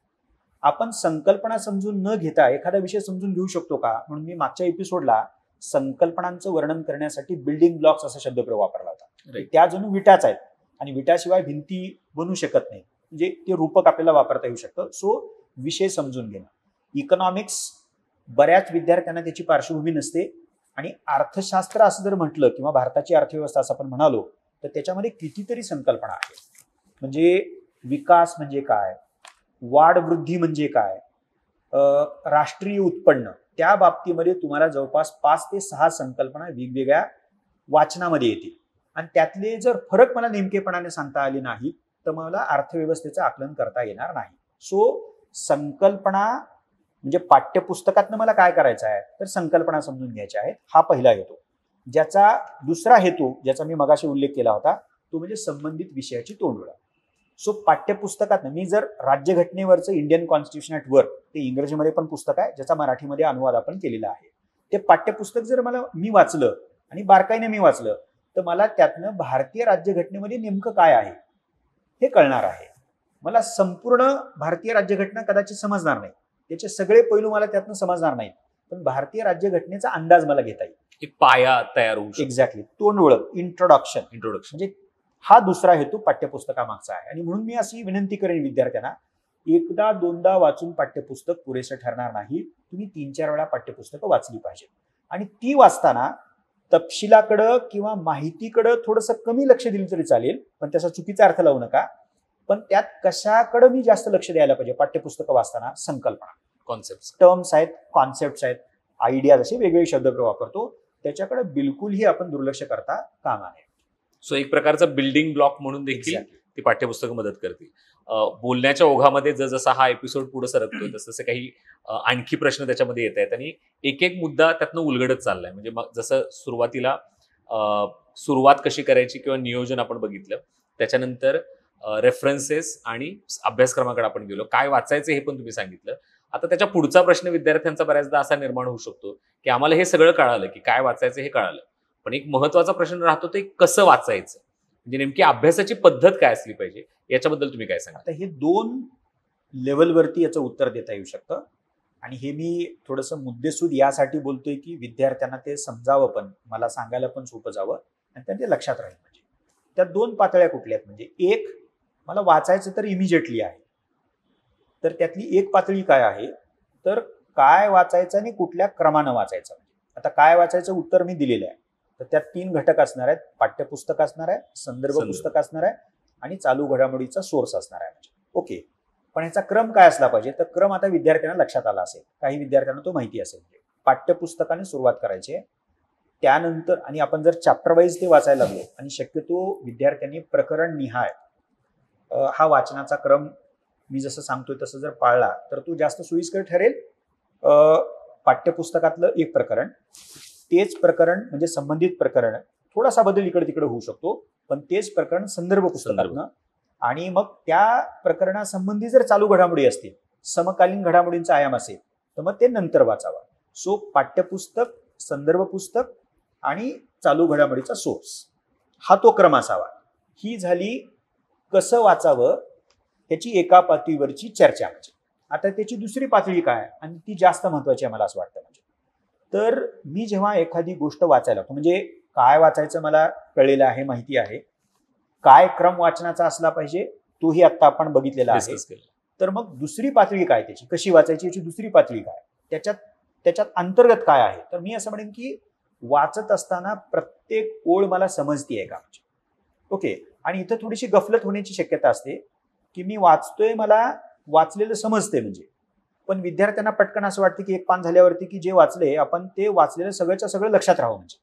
आपण संकल्पना समजून न घेता एखादा विषय समजून घेऊ शकतो का, म्हणून मी मागच्या एपिसोडला संकल्पनांचं वर्णन करण्यासाठी बिल्डिंग ब्लॉक्स असा शब्दप्रयोग वापरला होता. त्या जणू विटाच आहेत आणि विटाशिवाय भिंती बनू शकत नाही, म्हणजे ते रूपक आपल्याला वापरता येऊ शकतं. सो विषय समजून घेणं. इकॉनॉमिक्स बऱ्याच विद्यार्थ्यांना त्याची पार्श्वभूमी नसते आणि अर्थशास्त्र असं जर म्हटलं किंवा भारताची अर्थव्यवस्था असं आपण म्हणालो तर त्याच्यामध्ये कितीतरी संकल्पना आहेत. म्हणजे विकास म्हणजे काय, वाढ वृद्धी म्हणजे काय, राष्ट्रीय उत्पन्न, त्या बाबतीमध्ये तुम्हाला जवळपास 5 ते 6 संकल्पना वेगवेगळ्या वाचनामध्ये येतील. आणि त्यातले जर फरक मला नेमकेपणाने सांगता आले नाही तर मला अर्थव्यवस्थेचं आकलन करता येणार नाही. सो संकल्पना म्हणजे पाठ्यपुस्तकातनं मला काय करायचं आहे तर संकल्पना समजून घ्यायच्या आहेत, हा पहिला हेतू. ज्याचा दुसरा हेतू, ज्याचा मी मगाशी उल्लेख केला होता, तो म्हणजे संबंधित विषयाची तोंडओळख. सो पाठ्यपुस्तकातनं मी जर राज्यघटनेवरचं इंडियन कॉन्स्टिट्यूशन ॲट वर्क, ते इंग्रजीमध्ये पण पुस्तक आहे ज्याचा मराठीमध्ये अनुवाद आपण केलेला आहे, ते पाठ्यपुस्तक जर मी वाचलं आणि बारकाईने मी वाचलं तर मला त्यातनं भारतीय राज्यघटनेमध्ये नेमकं काय आहे हे कळणार आहे. मला संपूर्ण भारतीय राज्यघटना कदाचित समजणार नाही, त्याचे सगळे पैलू मला त्यातनं समजणार नाहीत, पण भारतीय राज्यघटनेचा अंदाज मला घेता येईल, एक पाया तयार होऊ. एक्झॅक्टली, तोंडओळख, इंट्रोडक्शन म्हणजे हा दुसरा हेतू पाठ्यपुस्तकामागचा आहे. आणि म्हणून मी अशी विनंती करेन विद्यार्थ्यांना, एकदा दोनदा वाचून पाठ्यपुस्तक पुरेसं ठरणार नाही, तुम्ही 3-4 वेळा पाठ्यपुस्तकं वाचली पाहिजेत. आणि ती वाचताना तपशिलाकडं किंवा माहितीकडं थोडंसं कमी लक्ष दिलं तरी चालेल, पण त्याचा चुकीचा अर्थ लावू नका. पण त्यात कशाकडं मी जास्त लक्ष द्यायला पाहिजे पाठ्यपुस्तकं वाचताना, संकल्पना, कॉन्सेप्ट, टर्म्स आहेत, कॉन्सेप्ट आहेत, आयडिया, जसे वेगवेगळे शब्दप्रयोग वापरतो त्याच्याकडे बिलकुलही आपण दुर्लक्ष करता कामा नये. सो एक प्रकारचा बिल्डिंग ब्लॉक म्हणून देखील ती पाठ्यपुस्तकं मदत करतील. बोलण्याच्या ओघामध्ये जसा हा एपिसोड पुढे सरकतोय तसं काही आणखी प्रश्न त्याच्यामध्ये येत आहेत आणि एक एक मुद्दा त्यातनं उलगडत चाललाय. म्हणजे मग जसं सुरुवातीला सुरुवात कशी करायची किंवा नियोजन आपण बघितलं, त्याच्यानंतर रेफरन्सेस आणि अभ्यासक्रमाकडे आपण गेलो, काय वाचायचं हे पण तुम्ही सांगितलं. आता त्याच्या पुढचा प्रश्न विद्यार्थ्यांचा बऱ्याचदा असा निर्माण होऊ शकतो की आम्हाला हे सगळं कळालं, की काय वाचायचं हे कळालं, पण एक महत्वाचा प्रश्न राहतो ते कसं वाचायचं, म्हणजे नेमकी अभ्यासाची पद्धत काय असली पाहिजे, याच्याबद्दल तुम्ही काय सांगा. आता हे 2 लेवलवरती याचं उत्तर देता येऊ शकतं आणि हे मी थोडंसं मुद्देसूद यासाठी बोलतोय की विद्यार्थ्यांना ते समजावं, पण मला सांगायला पण सोपं जावं आणि त्यांना ते लक्षात राहील. म्हणजे त्या 2 पातळ्या कुठल्या आहेत, म्हणजे एक, मला वाचायचं तर इमिजिएटली आहे, तर त्यातली एक पातळी काय आहे तर काय वाचायचं आणि कुठल्या क्रमानं वाचायचं. आता काय वाचायचं उत्तर मी दिलेलं आहे, तर त्यात 3 घटक असणार आहेत. पाठ्यपुस्तक असणार आहे, संदर्भ पुस्तक असणार आहे आणि चालू घडामोडीचा सोर्स असणार आहे. ओके, पण याचा क्रम काय असला पाहिजे? तर क्रम आता विद्यार्थ्यांना लक्षात आला असेल, काही विद्यार्थ्यांना तो माहिती असेल. पाठ्यपुस्तकाने सुरुवात करायची आहे, त्यानंतर आणि आपण जर चॅप्टर वाईज ते वाचायला लागलो आणि शक्यतो विद्यार्थ्यांनी प्रकरण निहाय हा वाचनाचा क्रम मी जसं सांगतोय तसं जर पाळला तर तो जास्त सोयीस्कर ठरेल. पाठ्यपुस्तकातलं एक प्रकरण, तेच प्रकरण म्हणजे संबंधित प्रकरण, थोडासा बदल इकडे तिकडे होऊ शकतो, पण तेच प्रकरण संदर्भ पुस्तकातनं, आणि मग त्या प्रकरणासंबंधी जर चालू घडामोडी असतील, समकालीन घडामोडींचा आयाम असेल तर मग ते नंतर वाचावा. सो पाठ्यपुस्तक, संदर्भ पुस्तक आणि चालू घडामोडीचा सोर्स हा तो क्रम असावा. ही झाली कसं वाचावं त्याची एका पातळीवरची चर्चा. म्हणजे आता त्याची दुसरी पातळी काय, आणि ती जास्त महत्वाची आहे मला असं वाटतं. म्हणजे तर मी जेव्हा एखादी गोष्ट वाचायला लागतो, म्हणजे काय वाचायचं मला कळलेलं आहे, माहिती आहे, काय क्रम वाचनाचा असला पाहिजे तोही आता आपण बघितलेला आहे. तर मग दुसरी पातळी काय, त्याची कशी वाचायची याची दुसरी पातळी काय, त्याच्यात अंतर्गत काय आहे. तर मी असं म्हणेन की वाचत असताना प्रत्येक ओळ मला समजतीये का. ओके, आणि इथं थोडीशी गफलत होण्याची शक्यता असते की मी वाचतोय, मला वाचलेलं समजते म्हणजे, पण विद्यार्थ्यांना पटकन असं वाटतं की एक पान झाल्यावरती की जे वाचले आपण ते वाचलेलं सगळंच्या सगळं लक्षात राहावं. म्हणजे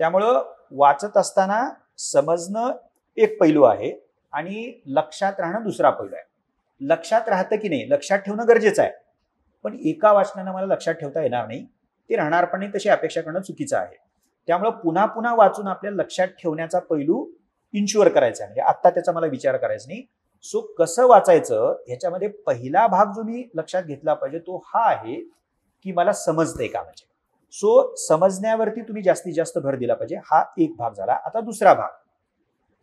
त्यामुळं वाचत असताना समजणं एक पैलू आहे आणि लक्षात राहणं दुसरा पैलू आहे. लक्षात राहतं की नाही, लक्षात ठेवणं गरजेचं आहे, पण एका वाचनानं मला लक्षात ठेवता येणार नाही, ते राहणार पण नाही, तशी अपेक्षा करणं चुकीचं आहे. त्यामुळं पुन्हा पुन्हा वाचून आपल्याला लक्षात ठेवण्याचा पैलू इन्शुअर करायचा आहे. म्हणजे आत्ता त्याचा मला विचार करायचा नाही. सो कसं वाचायचं ह्याच्यामध्ये पहिला भाग जो मी लक्षात घेतला पाहिजे तो हा आहे की मला समजतंय का. म्हणजे सो समजण्यावरती तुम्ही जास्तीत जास्त भर दिला पाहिजे. हा एक भाग झाला. आता दुसरा भाग,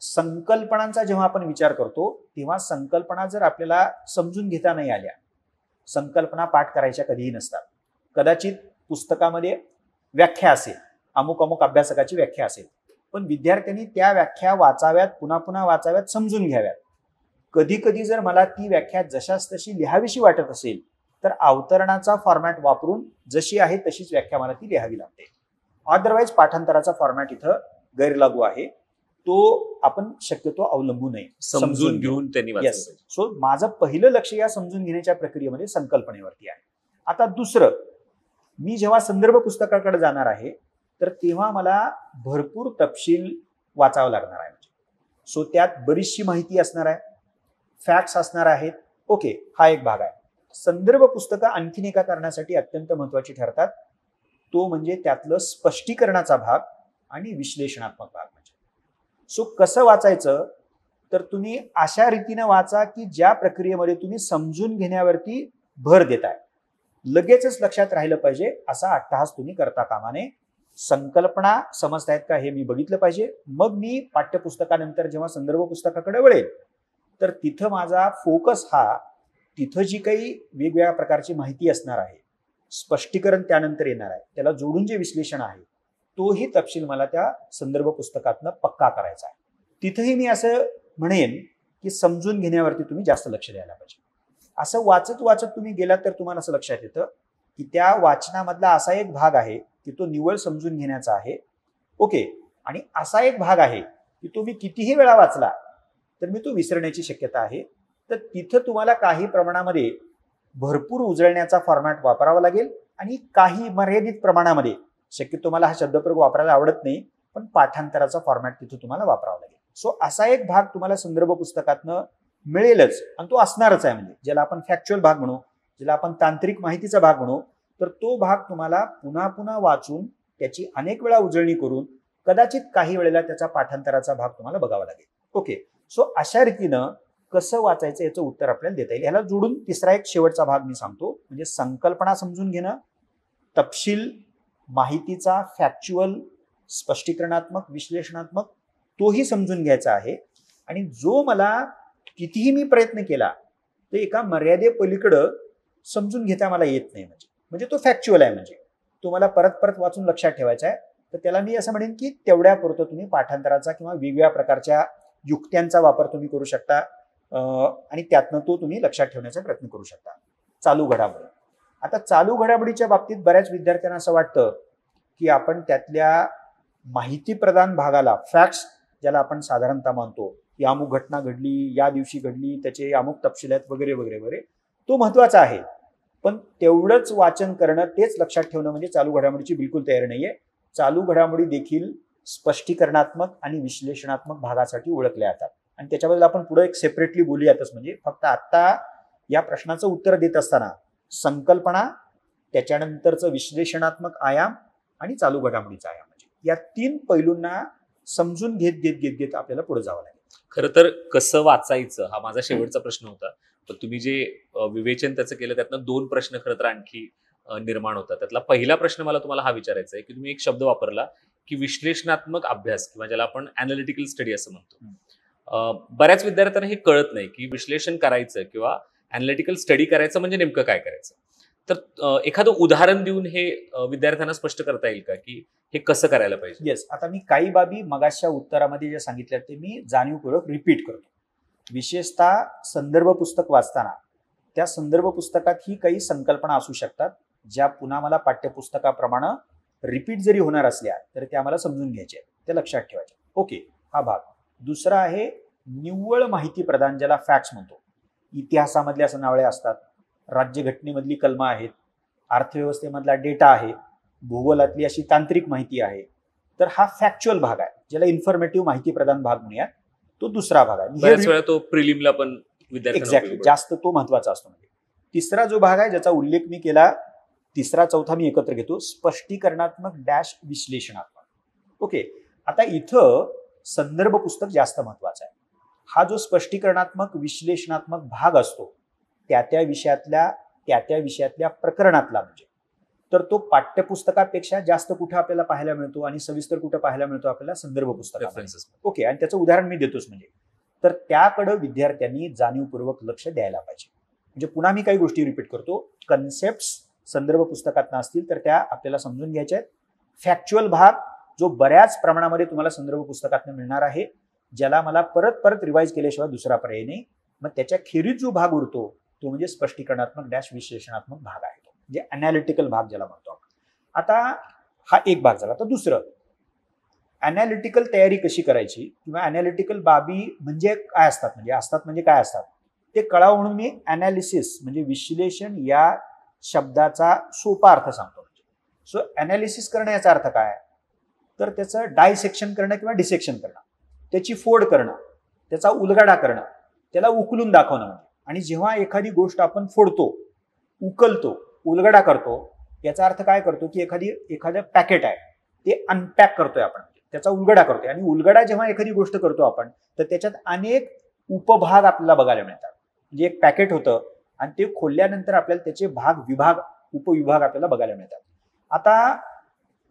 संकल्पनांचा जेव्हा आपण विचार करतो तेव्हा संकल्पना जर आपल्याला समजून घेता नाही आल्या, संकल्पना पाठ करायच्या कधीही नसतात. कदाचित पुस्तकामध्ये व्याख्या असेल, अमुक अमुक अभ्यासकाची व्याख्या असेल, पण विद्यार्थ्यांनी त्या व्याख्या वाचाव्यात, पुन्हा पुन्हा वाचाव्यात, समजून घ्याव्यात. कधी कधी जर मला ती व्याख्या जशाच तशी लिहावीशी वाटत असेल तर अवतरणाचा फॉर्मॅट वापरून जशी आहे तशीच व्याख्या मला ती लिहावी लागते. अदरवाईज पाठांतराचा फॉर्मॅट इथं गैरलागू आहे, तो आपण शक्यतो अवलंबू नये, समजून घेऊन त्यांनी वाचायचं. सो माझं पहिलं लक्ष या समजून घेण्याच्या प्रक्रियेमध्ये संकल्पनेवरती आहे. आता दुसरं, मी जेव्हा संदर्भ पुस्तकाकडे जाणार आहे तर तेव्हा मला भरपूर तपशील वाचावं लागणार आहे. सो त्यात बरीचशी माहिती असणार आहे, फॅक्ट्स असणार आहेत. ओके, हा एक भाग आहे. संदर्भ पुस्तकं आणखीन एका कारणासाठी अत्यंत महत्वाची ठरतात, तो म्हणजे त्यातलं स्पष्टीकरणाचा भाग आणि विश्लेषणात्मक भाग. म्हणजे सो कसं वाचायचं, तर तुम्ही अशा रीतीनं वाचा की ज्या प्रक्रियेमध्ये तुम्ही समजून घेण्यावरती भर देताय, लगेचच लक्षात राहिलं पाहिजे असा अट्टहास तुम्ही करता कामा नये. संकल्पना समजतायत का हे मी बघितलं पाहिजे. मग मी पाठ्यपुस्तकानंतर जेव्हा संदर्भ पुस्तकाकडे वळेल तर तिथं माझा फोकस हा, तिथं जी काही वेगवेगळ्या प्रकारची माहिती असणार आहे, स्पष्टीकरण त्यानंतर येणार आहे, त्याला जोडून जे विश्लेषण आहे, तोही तपशील मला त्या संदर्भ पुस्तकातनं पक्का करायचा आहे. तिथंही मी असं म्हणेन की समजून घेण्यावरती तुम्ही जास्त लक्ष द्यायला पाहिजे. असं वाचत वाचत तुम्ही गेलात तर तुम्हाला असं लक्षात येतं की त्या वाचनामधला असा एक भाग आहे की तो निव्वळ समजून घेण्याचा आहे. ओके, आणि असा एक भाग आहे की तो मी कितीही वेळा वाचला तर मी तो विसरण्याची शक्यता आहे. तर तिथं तुम्हाला काही प्रमाणामध्ये भरपूर उजळण्याचा फॉर्मॅट वापरावा लागेल आणि काही मर्यादित प्रमाणामध्ये, शक्यतो मला हा शब्दप्रयोग वापरायला आवडत नाही, पण पाठांतराचा फॉर्मॅट तिथं तुम्हाला वापरावा लागेल. सो असा एक भाग तुम्हाला संदर्भ पुस्तकातनं मिळेलच आणि तो असणारच आहे. म्हणजे ज्याला आपण फॅक्च्युअल भाग म्हणू, ज्याला आपण तांत्रिक माहितीचा भाग म्हणू, तर तो भाग तुम्हाला पुन्हा पुन्हा वाचून त्याची अनेक वेळा उजळणी करून कदाचित काही वेळेला त्याचा पाठांतराचा भाग तुम्हाला बघावा लागेल. ओके, सो अशा रीतीनं कसं वाचायचं याचं उत्तर आपल्याला देता येईल. ह्याला जोडून तिसरा एक शेवटचा भाग मी सांगतो, म्हणजे संकल्पना समजून घेणं, तपशील माहितीचा फॅक्च्युअल, स्पष्टीकरणात्मक, विश्लेषणात्मक, तोही समजून घ्यायचा आहे. आणि जो मला कितीही मी प्रयत्न केला तर एका मर्यादेपलीकडं समजून घेता मला येत नाही. म्हणजे तो फॅक्च्युअल आहे, म्हणजे तो मला परत परत वाचून लक्षात ठेवायचा आहे. तर त्याला मी असं म्हणेन की तेवढ्यापुरतं तुम्ही पाठांतराचा किंवा वेगवेगळ्या प्रकारच्या युक्त्यांचा वापर तुम्ही करू शकता आणि त्यातनं तो तुम्ही लक्षात ठेवण्याचा प्रयत्न करू शकता. चालू घडामोडी, आता चालू घडामोडीच्या बाबतीत बऱ्याच विद्यार्थ्यांना असं वाटतं की आपण त्यातल्या माहिती प्रदान भागाला, फॅक्ट्स ज्याला आपण साधारणतः मानतो की अमुक घटना घडली, या दिवशी घडली, त्याचे अमुक तपशील आहेत वगैरे वगैरे वगैरे, तो महत्वाचा आहे. पण तेवढंच वाचन करणं, तेच लक्षात ठेवणं म्हणजे चालू घडामोडीची बिलकुल तयारी नाहीये. चालू घडामोडी देखील स्पष्टीकरणात्मक आणि विश्लेषणात्मक भागासाठी ओळखल्या जातात आणि त्याच्याबद्दल आपण पुढे एक सेपरेटली बोलूयातच. म्हणजे फक्त आता या प्रश्नाचं उत्तर देत असताना संकल्पना, त्याच्यानंतरचं विश्लेषणात्मक आयाम आणि चालू घडामोडीचा आयाम, म्हणजे या 3 पैलूंना समजून घेत घेत घेत घेत आपल्याला पुढे जावं लागेल. खरं तर कसं वाचायचं हा माझा शेवटचा प्रश्न होता. पण तुम्ही जे विवेचन त्याचं केलं त्यातनं 2 प्रश्न खरं तर आणखी निर्माण होतात. त्यातला पहिला प्रश्न मला तुम्हाला हा विचारायचा आहे की तुम्ही एक शब्द वापरला की विश्लेषणात्मक अभ्यास किंवा ज्याला आपण अॅनालिटिकल स्टडी असं म्हणतो. बऱ्याच विद्यार्थ्यांना हे कळत नाही की विश्लेषण करायचं किंवा अॅनालिटिकल स्टडी करायचं म्हणजे नेमकं काय करायचं. तर एखादं उदाहरण देऊन हे विद्यार्थ्यांना स्पष्ट करता येईल का की हे कसं करायला पाहिजे? येस, आता मी काही बाबी मगाशच्या उत्तरामध्ये जे सांगितल्या ते मी जाणीवपूर्वक रिपीट करतो. विशेषतः संदर्भ पुस्तक वाचताना त्या संदर्भ पुस्तकात ही काही संकल्पना असू शकतात ज्या पुन्हा मला पाठ्यपुस्तकाप्रमाणे रिपीट जरी होणार असल्या तर त्या मला समजून घ्यायच्या, ते लक्षात ठेवायचे. ओके, हा भाग. दुसरा आहे निव्वळ माहिती प्रदान, ज्याला फॅक्ट्स म्हणतो. इतिहासामधल्या सनावळे असतात, राज्यघटनेमधली कलमं आहेत, अर्थव्यवस्थेमधला डेटा आहे, भूगोलातली अशी तांत्रिक माहिती आहे. तर हा फॅक्च्युअल भाग आहे, ज्याला इन्फॉर्मेटिव्ह माहिती प्रदान भाग म्हणूयात. तो दुसरा भाग आहे. बऱ्याच वेळा तो प्रिलिमला पण एक्झॅक्टली जास्त तो महत्वाचा असतो. म्हणजे तिसरा जो भाग आहे ज्याचा उल्लेख मी केला, तिसरा चौथा मी एकत्र घेतो, स्पष्टीकरणात्मक डॅश विश्लेषणात्मक. ओके, आता इथं संदर्भ पुस्तक जास्त महत्वाचा आहे. हा जो स्पष्टीकरणात्मक विश्लेषणात्मक भाग असतो त्या त्या विषयातल्या प्रकरणातला, म्हणजे तर तो पाठ्यपुस्तकापेक्षा जास्त कुठे आपल्याला पाहायला मिळतो आणि सविस्तर कुठे पाहायला मिळतो आपल्याला संदर्भ पुस्तकात. ओके, आणि त्याचं उदाहरण मी देतोच. म्हणजे तर त्याकडे विद्यार्थ्यांनी जाणीवपूर्वक लक्ष द्यायला पाहिजे. म्हणजे पुन्हा मी काही गोष्टी रिपीट करतो. कन्सेप्ट संदर्भ पुस्तकात नसतील तर त्या आपल्याला समजून घ्यायच्या आहेत. फॅक्च्युअल भाग जो बऱ्याच प्रमाणामध्ये तुम्हाला संदर्भ पुस्तकात मिळणार आहे, ज्याला मला परत परत रिवाइज केल्याशिवाय दुसरा पर्याय नाही. मग त्याच्या खेरीज जो भाग उरतो तो म्हणजे स्पष्टीकरणात्मक डॅश विश्लेषणात्मक भाग आहे, म्हणजे अनालिटिकल भाग ज्याला म्हणतो आपण. आता हा एक भाग झाला. तर दुसरं, अनालिटिकल तयारी कशी करायची किंवा अनालिटिकल बाबी म्हणजे काय असतात, म्हणजे काय असतात ते कळावं म्हणून मी अनालिसिस म्हणजे विश्लेषण या शब्दाचा सोपा अर्थ सांगतो. सो अनालिसिस करणं याचा अर्थ काय, तर त्याचं डायसेक्शन करणं किंवा डिसेक्शन करणं, त्याची फोड करणं, त्याचा उलगडा करणं, त्याला उकलून दाखवणं. म्हणजे आणि जेव्हा एखादी गोष्ट आपण फोडतो, उकलतो, उलगडा करतो, याचा अर्थ काय करतो की एखादं पॅकेट आहे ते अनपॅक करतोय आपण, त्याचा उलगडा करतोय. आणि उलगडा जेव्हा एखादी गोष्ट करतो आपण तर त्याच्यात अनेक उपभाग आपल्याला बघायला मिळतात. म्हणजे एक पॅकेट होतं आणि ते खोलल्यानंतर आपल्याला त्याचे विभाग उपविभाग आपल्याला बघायला मिळतात. आता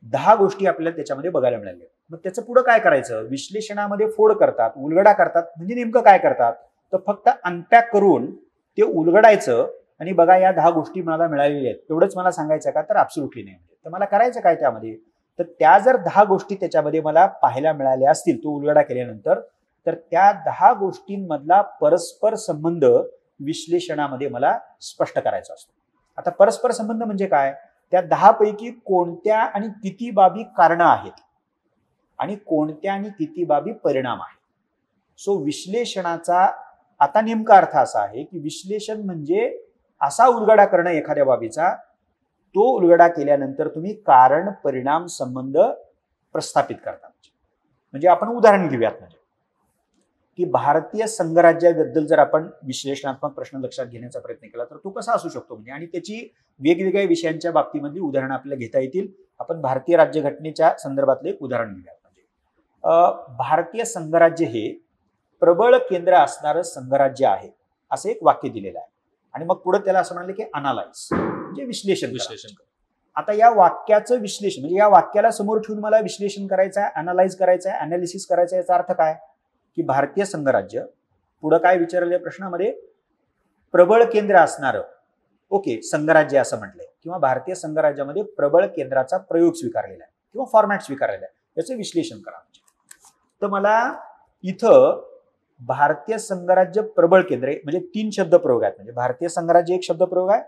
10 गोष्टी आपल्याला त्याच्यामध्ये बघायला मिळाल्या. मग त्याचं पुढे काय करायचं, विश्लेषणामध्ये फोड करतात, उलगडा करतात. म्हणजे नेमकं काय करतात, तर फक्त अनपॅक करून ते उलगडायचं आणि बघा या 10 गोष्टी मला मिळालेल्या आहेत एवढंच मला सांगायचं का, तर ॲब्सोल्युटली नाही. तर मला करायचं काय त्यामध्ये, तर त्या जर 10 गोष्टी त्याच्यामध्ये मला पाहायला मिळाल्या असतील तो उलगडा केल्यानंतर, तर त्या 10 गोष्टींमधला परस्पर संबंध विश्लेषणामध्ये मला स्पष्ट करायचा असतो. आता परस्पर संबंध म्हणजे काय, त्या 10 पैकी कोणत्या आणि किती बाबी कारणं आहेत आणि कोणत्या आणि किती बाबी परिणाम आहेत. सो विश्लेषणाचा आता नेमका अर्थ असा आहे की विश्लेषण म्हणजे असा उलगडा करणं एखाद्या बाबीचा, तो उलगडा केल्यानंतर तुम्ही कारण परिणाम संबंध प्रस्थापित करता. म्हणजे आपण उदाहरण घेऊयात, म्हणजे की भारतीय संघराज्याबद्दल जर आपण विश्लेषणात्मक प्रश्न लक्षात घेण्याचा प्रयत्न केला तर तो कसा असू शकतो, म्हणजे आणि त्याची वेगवेगळ्या विषयांच्या बाबतीमधली उदाहरणं आपल्याला घेता येतील. आपण भारतीय राज्यघटनेच्या संदर्भातलं एक उदाहरण घेऊयात. म्हणजे भारतीय संघराज्य हे प्रबळ केंद्र असणारं संघराज्य आहे असं एक वाक्य दिलेलं आहे. आणि मग पुढे त्याला असं म्हणाले की अनालाइज म्हणजे विश्लेषण. आता या वाक्याचं विश्लेषण म्हणजे या वाक्याला समोर ठेवून मला विश्लेषण करायचं आहे, अनालाइज करायचं आहे, अनालिसिस करायचं आहे. याचा अर्थ काय की भारतीय संघराज्य पुढे काय विचारले प्रश्नामध्ये, प्रबळ केंद्र असणारं ओके संघराज्य असं म्हटलंय, किंवा भारतीय संघराज्यामध्ये प्रबळ केंद्राचा प्रयोग स्वीकारलेला आहे किंवा फॉर्मॅट स्वीकारलेला आहे, याचं विश्लेषण करा. तर मला इथं भारतीय संघराज्य प्रबळ केंद्र म्हणजे 3 शब्द प्रयोग आहेत. म्हणजे भारतीय संघराज्य एक शब्द प्रयोग आहे,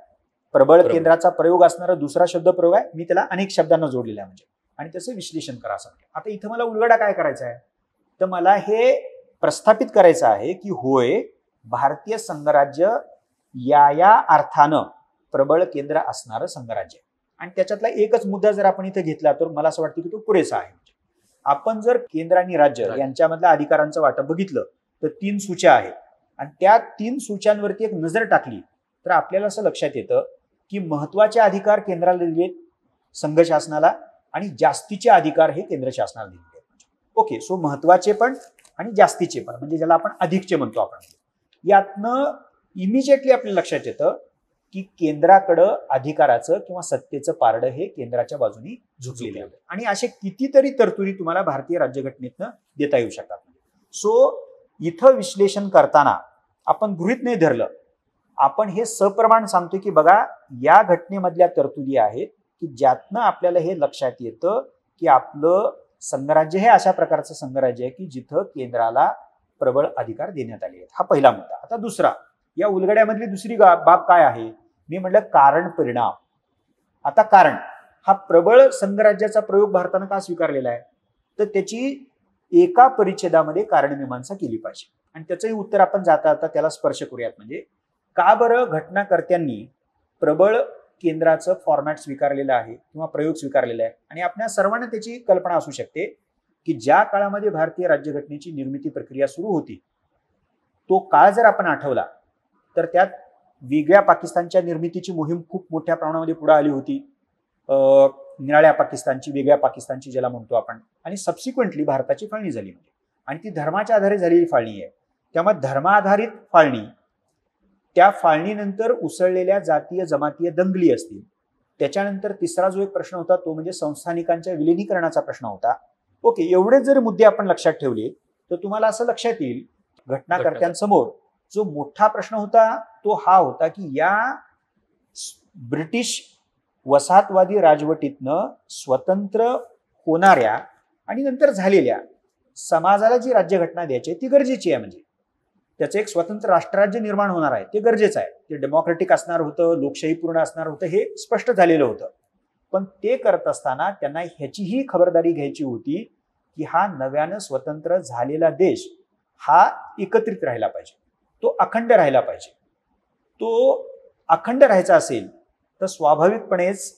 प्रबळ केंद्राचा प्रयोग असणारा दुसरा शब्द प्रयोग आहे, मी त्याला अनेक शब्दांना जोडलेला आहे. म्हणजे आणि त्याचं विश्लेषण करा असं म्हटलं. आता इथं मला उलगडा काय करायचा आहे, तर मला हे प्रस्थापित करायचं आहे की होय, भारतीय संघराज्य या अर्थानं प्रबळ केंद्र असणारं संघराज्य आहे. आणि त्याच्यातला एकच मुद्दा जर आपण इथे घेतला तर मला असं वाटतं की तो पुरेसा आहे. आपण जर केंद्र आणि राज्य यांच्यामधल्या अधिकारांचं वाटप बघितलं तर 3 सूच्या आहेत आणि त्या 3 सूच्यांवरती एक नजर टाकली तर आपल्याला असं लक्षात येतं की महत्वाचे अधिकार केंद्राला दिलेत संघ शासनाला आणि जास्तीचे अधिकार हे केंद्र शासनाला दिलेले आहेत. ओके, सो महत्वाचे पण आणि जास्तीचे पण, म्हणजे ज्याला आपण अधिकचे म्हणतो आपण, यातनं इमिजिएटली आपल्या लक्षात येतं की केंद्राकडं अधिकाराचं किंवा सत्तेचं पारडं हे केंद्राच्या बाजूनी झुकलेलं आहे. आणि असे कितीतरी तरतुदी तुम्हाला भारतीय राज्यघटनेतनं देता येऊ शकतात. सो इथं विश्लेषण करताना आपण गृहीत नाही धरलं, आपण हे सप्रमाण सांगतो की बघा या घटनेमधल्या तरतुदी आहेत की ज्यातनं आपल्याला हे लक्षात येतं की आपलं संघराज्य हे अशा प्रकारचं संघराज्य आहे की जिथं केंद्राला प्रबळ अधिकार देण्यात आले आहेत. हा पहिला मुद्दा. आता दुसरा, या उलगड्यामधली दुसरी बाब काय आहे, मी म्हटलं कारण परिणाम. आता कारण हा प्रबळ संघराज्याचा प्रयोग भारतानं का स्वीकारलेला आहे, तर त्याची एका परिच्छेदामध्ये कारणमीमांसा केली पाहिजे. आणि त्याचंही उत्तर आपण जाता जाता त्याला स्पर्श करूयात. म्हणजे का बरं घटनाकर्त्यांनी प्रबळ केंद्राचं फॉर्मॅट स्वीकारलेलं आहे किंवा प्रयोग स्वीकारलेला आहे. आणि आपल्या सर्वांना त्याची कल्पना असू शकते की ज्या काळामध्ये भारतीय राज्यघटनेची निर्मिती प्रक्रिया सुरू होती तो काळ जर आपण आठवला तर त्यात वेगळ्या पाकिस्तानच्या निर्मितीची मोहीम खूप मोठ्या प्रमाणामध्ये पुढे आली होती. निराळ्या पाकिस्तानची, वेगळ्या पाकिस्तानची ज्याला म्हणतो आपण, आणि सबसिक्वेंटली भारताची फाळणी झाली. आणि ती धर्माच्या आधारे झालेली फाळणी आहे. त्यामुळे धर्माधारित फाळणी, त्या फाळणीनंतर उसळलेल्या जातीय जमातीय दंगली असतील, त्याच्यानंतर तिसरा जो एक प्रश्न होता तो म्हणजे संस्थानिकांच्या विलिनीकरणाचा प्रश्न होता. ओके, एवढे जर मुद्दे आपण लक्षात ठेवले तर तुम्हाला असं लक्षात येईल घटनाकर्त्यांसमोर जो मोठा प्रश्न होता तो हा होता की या ब्रिटिश वसाहतवादी राजवटीतनं स्वतंत्र होणाऱ्या आणि नंतर झालेल्या समाजाला जी राज्यघटना द्यायची आहे ती गरजेची आहे. म्हणजे त्याचं एक स्वतंत्र राष्ट्रराज्य निर्माण होणार आहे ते गरजेचं आहे. ते डेमोक्रेटिक असणार होतं, लोकशाहीपूर्ण असणार होतं, हे स्पष्ट झालेलं होतं. पण ते करत असताना त्यांना ह्याचीही खबरदारी घ्यायची होती की हा नव्यानं स्वतंत्र झालेला देश हा एकत्रित राहिला पाहिजे, तो अखंड राहिला पाहिजे. तो अखंड राहायचा असेल तर स्वाभाविकपणेच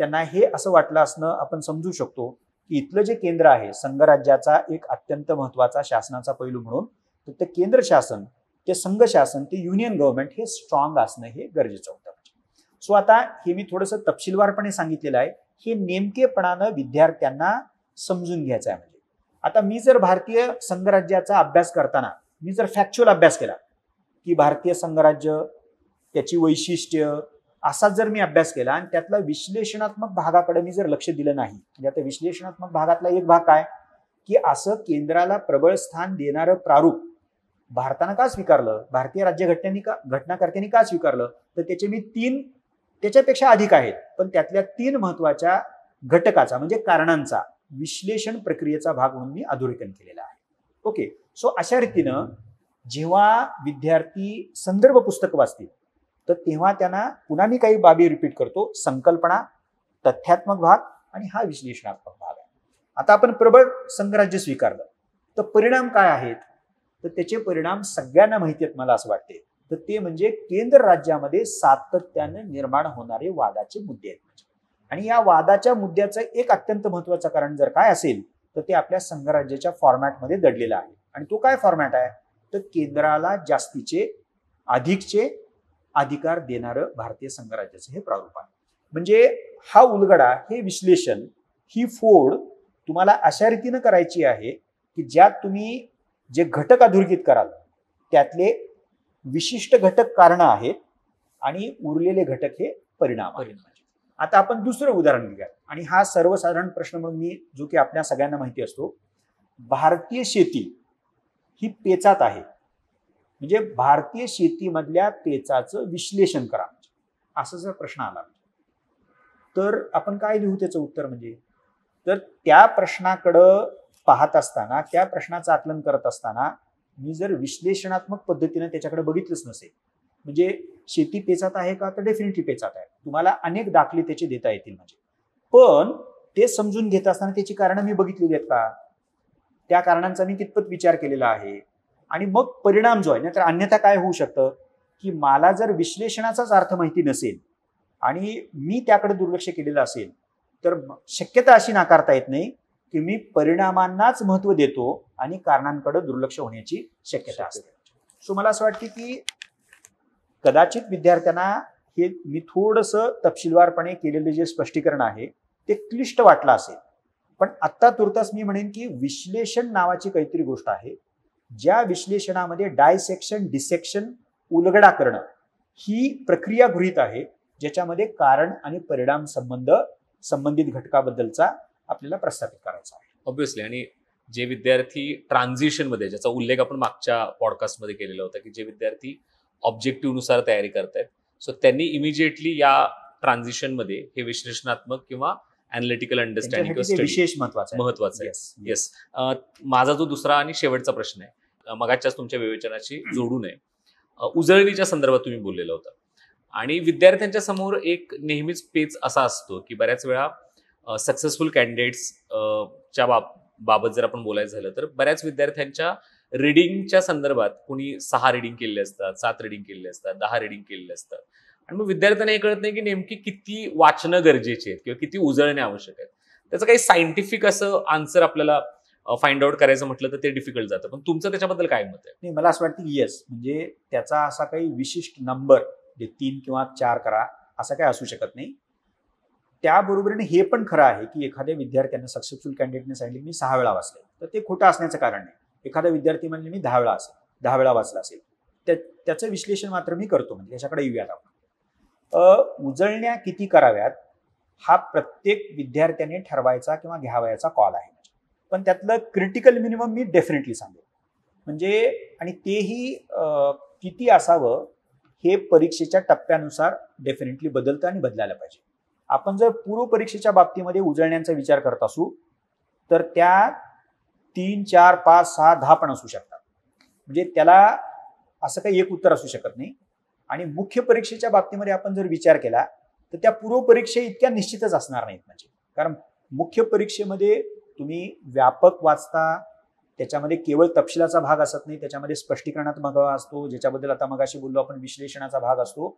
त्यांना हे असं वाटलं असणं आपण समजू शकतो की इथलं जे केंद्र आहे संघराज्याचा एक अत्यंत महत्वाचा शासनाचा पैलू म्हणून, तर ते केंद्र शासन, ते संघ शासन, ते युनियन गव्हर्नमेंट हे स्ट्रॉंग असणं हे गरजेचं होतं. सो आता हे मी थोडंसं तपशीलवारपणे सांगितलेलं आहे, हे नेमकेपणानं विद्यार्थ्यांना समजून घ्यायचं आहे. म्हणजे आता मी जर भारतीय संघराज्याचा अभ्यास करताना मी जर फॅक्च्युअल अभ्यास केला की भारतीय संघराज्य, त्याची वैशिष्ट्य, असा जर मी अभ्यास केला आणि त्यातला विश्लेषणात्मक भागाकडे मी जर लक्ष दिलं नाही, म्हणजे आता विश्लेषणात्मक भागातला एक भाग काय की असं केंद्राला प्रबळ स्थान देणारं प्रारूप भारतानं का स्वीकारलं, भारतीय राज्यघटनेने का, घटनाकर्त्यांनी का स्वीकारलं, तर त्याचे मी 3 त्याच्यापेक्षा अधिक आहेत पण त्यातल्या 3 महत्वाच्या घटकाचा म्हणजे कारणांचा विश्लेषण प्रक्रियेचा भाग म्हणून मी अधोरेखन केलेला आहे. ओके, सो अशा रीतीनं जेव्हा विद्यार्थी संदर्भ पुस्तक वाचतील तर तेव्हा त्यांना पुन्हा मी काही बाबी रिपीट करतो, संकल्पना, तथ्यात्मक भाग आणि हा विश्लेषणात्मक भाग आहे. आता आपण प्रबळ संघराज्य स्वीकारलं तर परिणाम काय आहेत, तर त्याचे परिणाम सगळ्यांना माहिती आहेत मला असं वाटते, तर ते म्हणजे केंद्र राज्यामध्ये सातत्याने निर्माण होणारे वादाचे मुद्दे आहेत. आणि या वादाच्या मुद्द्याचं एक अत्यंत महत्वाचं कारण जर काय असेल तर ते आपल्या संघराज्याच्या फॉर्मॅटमध्ये दडलेलं आहे. आणि तो काय फॉर्मॅट आहे, तर केंद्राला जास्तीचे अधिकचे अधिकार देणारं भारतीय संघराज्याचं हे प्रारूप आहे. म्हणजे हा उलगडा, हे विश्लेषण, ही फोड तुम्हाला अशा रीतीनं करायची आहे की ज्यात तुम्ही जे घटक अधोरेखित कराल त्यातले विशिष्ट घटक कारण आहेत आणि उरलेले घटक हे परिणाम आहेत. आता आपण दुसरं उदाहरण घेऊया आणि हा सर्वसाधारण प्रश्न म्हणून मी, जो की आपल्या सगळ्यांना माहिती असतो, भारतीय शेती ही पेचात आहे, म्हणजे भारतीय शेतीमधल्या पेचाचं विश्लेषण करा, असं जर प्रश्न आला तर आपण काय लिहू त्याचं उत्तर. म्हणजे तर त्या प्रश्नाकडं पाहत असताना, त्या प्रश्नाचं आकलन करत असताना मी जर विश्लेषणात्मक पद्धतीने त्याच्याकडे बघितलंच नसेल, म्हणजे शेती पेचात आहे का, तर डेफिनेटली पेचात आहे, तुम्हाला अनेक दाखले त्याचे देता येतील. म्हणजे पण ते समजून घेत असताना त्याची कारणं मी बघितलेली आहेत का, त्या कारणांचा मी कितपत विचार केलेला आहे, आणि मग परिणाम जो आहे ना, तर अन्यथा काय होऊ शकतं की मला जर विश्लेषणाचाच अर्थ माहिती नसेल आणि मी त्याकडे दुर्लक्ष केलेलं असेल, तर शक्यता अशी नाकारता येत नाही की मी परिणामांनाच महत्व देतो आणि कारणांकडे दुर्लक्ष होण्याची शक्यता असते. सो मला असं वाटतं की कदाचित विद्यार्थ्यांना हे मी थोडंसं तपशीलवारपणे केलेलं जे स्पष्टीकरण आहे ते क्लिष्ट वाटलं असेल, पण आत्ता तुर्तास मी म्हणेन की विश्लेषण नावाची काहीतरी गोष्ट आहे, ज्या विश्लेषणामध्ये डायसेक्शन, डिसेक्शन, उलगडा करणं ही प्रक्रिया गृहीत आहे, ज्याच्यामध्ये कारण आणि परिणाम संबंधित घटकाबद्दलचा आपल्याला प्रस्थापित करायचा आहे. ऑब्व्हियसली. आणि जे विद्यार्थी ट्रान्झिशनमध्ये, ज्याचा उल्लेख आपण मागच्या पॉडकास्टमध्ये केलेला होता, की जे विद्यार्थी ऑब्जेक्टिव्ह नुसार तयारी करतायत, सो त्यांनी इमिजिएटली या ट्रान्झिशनमध्ये हे विश्लेषणात्मक किंवा अनालिटिकल अंडरस्टँडिंग विशेष महत्वाचं आहे. येस. माझा जो दुसरा आणि शेवटचा प्रश्न आहे, मगाच्याच तुमच्या विवेचनाशी जोडून आहे, उजळणीच्या संदर्भात तुम्ही बोललेला होता, आणि विद्यार्थ्यांच्या समोर एक नेहमीच पेच असा असतो की बऱ्याच वेळा सक्सेसफुल कॅन्डिडेट्स च्या बाबत जर आपण बोलायचं झालं तर बऱ्याच विद्यार्थ्यांच्या रिडिंगच्या संदर्भात कोणी 6 रिडिंग केलेले असतात, 7 रिडिंग केलेले असतात, 10 रिडिंग केलेले असतात, आणि मग विद्यार्थ्यांना हे कळत नाही की नेमकी किती वाचणं गरजेची आहेत किंवा किती उजळणे आवश्यक आहेत. त्याचं काही सायंटिफिक असं आन्सर आपल्याला फाइंड आउट करायचं म्हटलं तर ते डिफिकल्ट जातं. पण तुमचं त्याच्याबद्दल काय मत आहे? नाही, मला असं वाटतं की येस, म्हणजे त्याचा असा काही विशिष्ट नंबर 3 किंवा 4 करा असं काही असू शकत नाही. त्याबरोबरीने हे पण खरं आहे की एखाद्या विद्यार्थ्यानं, सक्सेसफुल कॅन्डिडेटने सांगितले मी 6 वेळा वाचले, तर ते खोटं असण्याचं कारण नाही. एखादा विद्यार्थी म्हणजे मी 10 वेळा वाचला असेल, त्याचं विश्लेषण मात्र मी करतो. म्हणजे याच्याकडे येऊयात आपण. उजळण्या किती कराव्यात हा प्रत्येक विद्यार्थ्याने ठरवायचा किंवा घ्यावयाचा कॉल आहे, पण त्यातलं क्रिटिकल मिनिमम मी डेफिनेटली सांगेन. म्हणजे आणि तेही किती असावं हे परीक्षेच्या टप्प्यानुसार डेफिनेटली बदलतं आणि बदलायला पाहिजे. आपण जर पूर्व परीक्षेच्या बाबतीमध्ये उजळण्यांचा विचार करत असू तर त्या 3, 4, 5, 6, 10 पण असू शकतात. म्हणजे त्याला असं काही एक उत्तर असू शकत नाही. आणि मुख्य परीक्षेच्या बाबतीमध्ये आपण जर विचार केला तर त्या पूर्व परीक्षा इतक्या निश्चितच असणार नाहीत. म्हणजे कारण मुख्य परीक्षेमध्ये तुम्ही व्यापक वाचता, त्याच्यामध्ये केवळ तपशिलाचा भाग असत नाही, त्याच्यामध्ये स्पष्टीकरणात्मक भाग असतो, ज्याच्याबद्दल आता मगाशी बोललो आपण विश्लेषणाचा भाग असतो.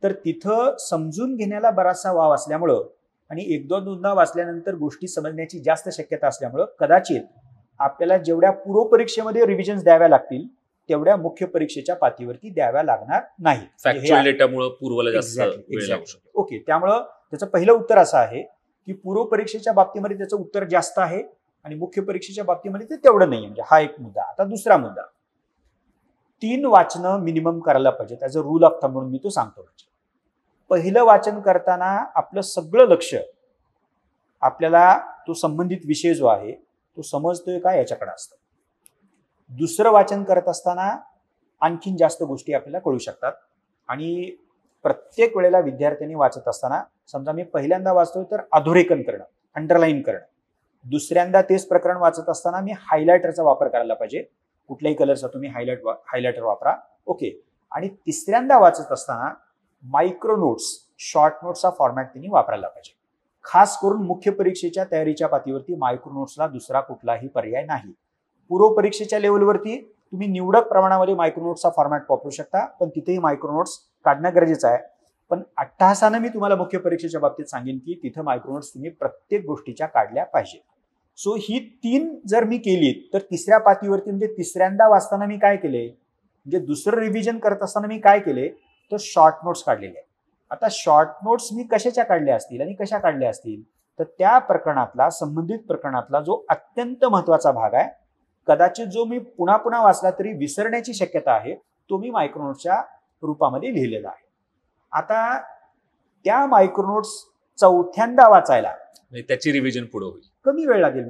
तर तिथं समजून घेण्याला बराचसा वाव असल्यामुळं आणि 1-2दा वाचल्यानंतर गोष्टी समजण्याची जास्त शक्यता असल्यामुळं कदाचित आपल्याला जेवढ्या पूर्व परीक्षेमध्ये रिव्हिजन्स द्याव्या लागतील तेवढ्या मुख्य परीक्षेच्या पातळीवरती द्याव्या लागणार नाही. फॅक्च्युअल डेटामुळे पूर्वला जास्त वेळ लागू शकतो. ओके, त्यामुळं त्याचं पहिलं उत्तर असं आहे की पूर्व परीक्षेच्या बाबतीमध्ये त्याचं उत्तर जास्त आहे आणि मुख्य परीक्षेच्या बाबतीमध्ये ते तेवढं नाही. म्हणजे हा एक मुद्दा. आता दुसरा मुद्दा, 3 वाचनं मिनिमम करायला पाहिजे. As a rule of thumb म्हणून मी तो सांगतो. पहिलं वाचन करताना आपलं सगळं लक्ष आपल्याला तो संबंधित विषय जो आहे तो समजतोय का याच्याकडे असतं. दुसरं वाचन करत असताना आणखीन जास्त गोष्टी आपल्याला कळू शकतात. आणि प्रत्येक वेळेला विद्यार्थ्यांनी वाचत असताना समजा मी पहिल्यांदा वाचतोय तर अधोरेखन करणं, अंडरलाईन करणं. दुसऱ्यांदा तेच प्रकरण वाचत असताना मी हायलायटरचा वापर करायला पाहिजे. कुठल्याही कलरचा तुम्ही हायलायटर वापरा. ओके. आणि तिसऱ्यांदा वाचत असताना मायक्रो नोट्स, शॉर्ट नोट्सचा फॉर्मॅट त्यांनी वापरायला पाहिजे. खास करून मुख्य परीक्षेच्या तयारीच्या पातळीवरती मायक्रो नोट्सला दुसरा कुठलाही पर्याय नाही. पूर्व परीक्षेच्या लेवलवरती तुम्ही निवडक प्रमाणामध्ये मायक्रो नोट्सचा फॉर्मॅट वापरू शकता, पण तिथेही मायक्रो नोट्स काढणं गरजेचं आहे. पण अट्टहासानं मी तुम्हाला मुख्य परीक्षेच्या बाबतीत सांगेन की तिथं मायक्रो नोट्स तुम्ही प्रत्येक गोष्टीच्या काढल्या पाहिजे. सो ही 3 जर मी केली तर तिसऱ्या पातळीवरती म्हणजे तिसऱ्यांदा वाचताना मी काय केले, म्हणजे दुसरं रिव्हिजन करत असताना मी काय केले तर शॉर्ट नोट्स काढलेले. आता शॉर्ट नोट्स मी कशाच्या काढल्या असतील आणि कशा काढल्या असतील तर त्या प्रकरणातला, संबंधित प्रकरणातला जो अत्यंत महत्वाचा भाग आहे, कदाचित जो मी पुन्हा पुन्हा वाचला तरी विसरण्याची शक्यता आहे, तो मी मायक्रोनोट्सच्या रूपामध्ये लिहिलेला आहे. आता त्या मायक्रोनोट्स चौथ्यांदा वाचायला त्याची रिव्हिजन पुढे होईल, कमी वेळ लागेल.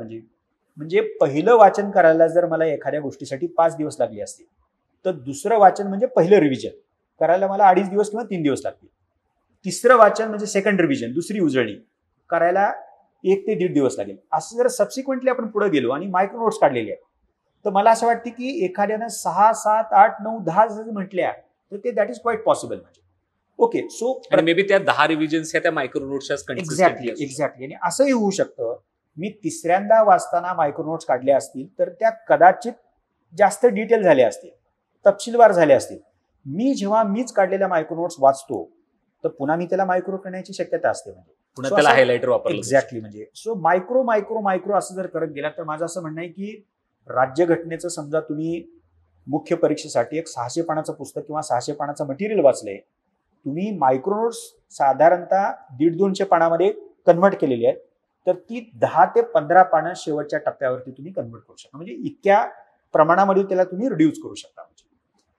म्हणजे पहिलं वाचन करायला जर मला एखाद्या गोष्टीसाठी 5 दिवस लागले असतील तर दुसरं वाचन म्हणजे पहिलं रिव्हिजन करायला मला 2.5 दिवस किंवा 3 दिवस लागतील. तिसरं वाचन म्हणजे सेकंड रिव्हिजन, दुसरी उजळणी करायला 1 ते 1.5 दिवस लागेल. असं जर सबसिक्वेंटली आपण पुढे गेलो आणि मायक्रो नोट्स काढलेले आहेत तर मला असं वाटतं की एखाद्यानं 6, 7, 8, 9, 10 जर म्हटल्या तर ते दॅट इज क्वाईट पॉसिबल. म्हणजे ओके. सो आणि मे बी त्या 10 रिव्हिजन्स ह्या त्या मायक्रो नोट्सच्या एक्झॅक्टली आणि असंही होऊ शकतं मी तिसऱ्यांदा वाचताना मायक्रो नोट्स काढल्या असतील तर त्या कदाचित जास्त डिटेल झाल्या असतील, तपशीलवार झाल्या असतील. मी जेव्हा मीच काढलेल्या मायक्रो नोट्स वाचतो तर पुन्हा मी त्याला मायक्रो करण्याची शक्यता असते. म्हणजे पुन्हा त्याला हायलाइटर वापरलं. एक्झॅक्टली. म्हणजे सो मायक्रो मायक्रो मायक्रो असं जर करत गेला तर माझं असं म्हणणं आहे की राज्यघटनेचं समजा तुम्ही मुख्य परीक्षेसाठी एक 600 पानाचं पुस्तक किंवा 600 पानाचं मटेरियल वाचलंय, तुम्ही मायक्रो नोट्स साधारणतः 150-200 पानामध्ये कन्व्हर्ट केलेली आहेत, तर ती 10 ते 15 पानं शेवटच्या टप्प्यावरती तुम्ही कन्व्हर्ट करू शकता. म्हणजे इतक्या प्रमाणामध्ये त्याला तुम्ही रिड्यूस करू शकता.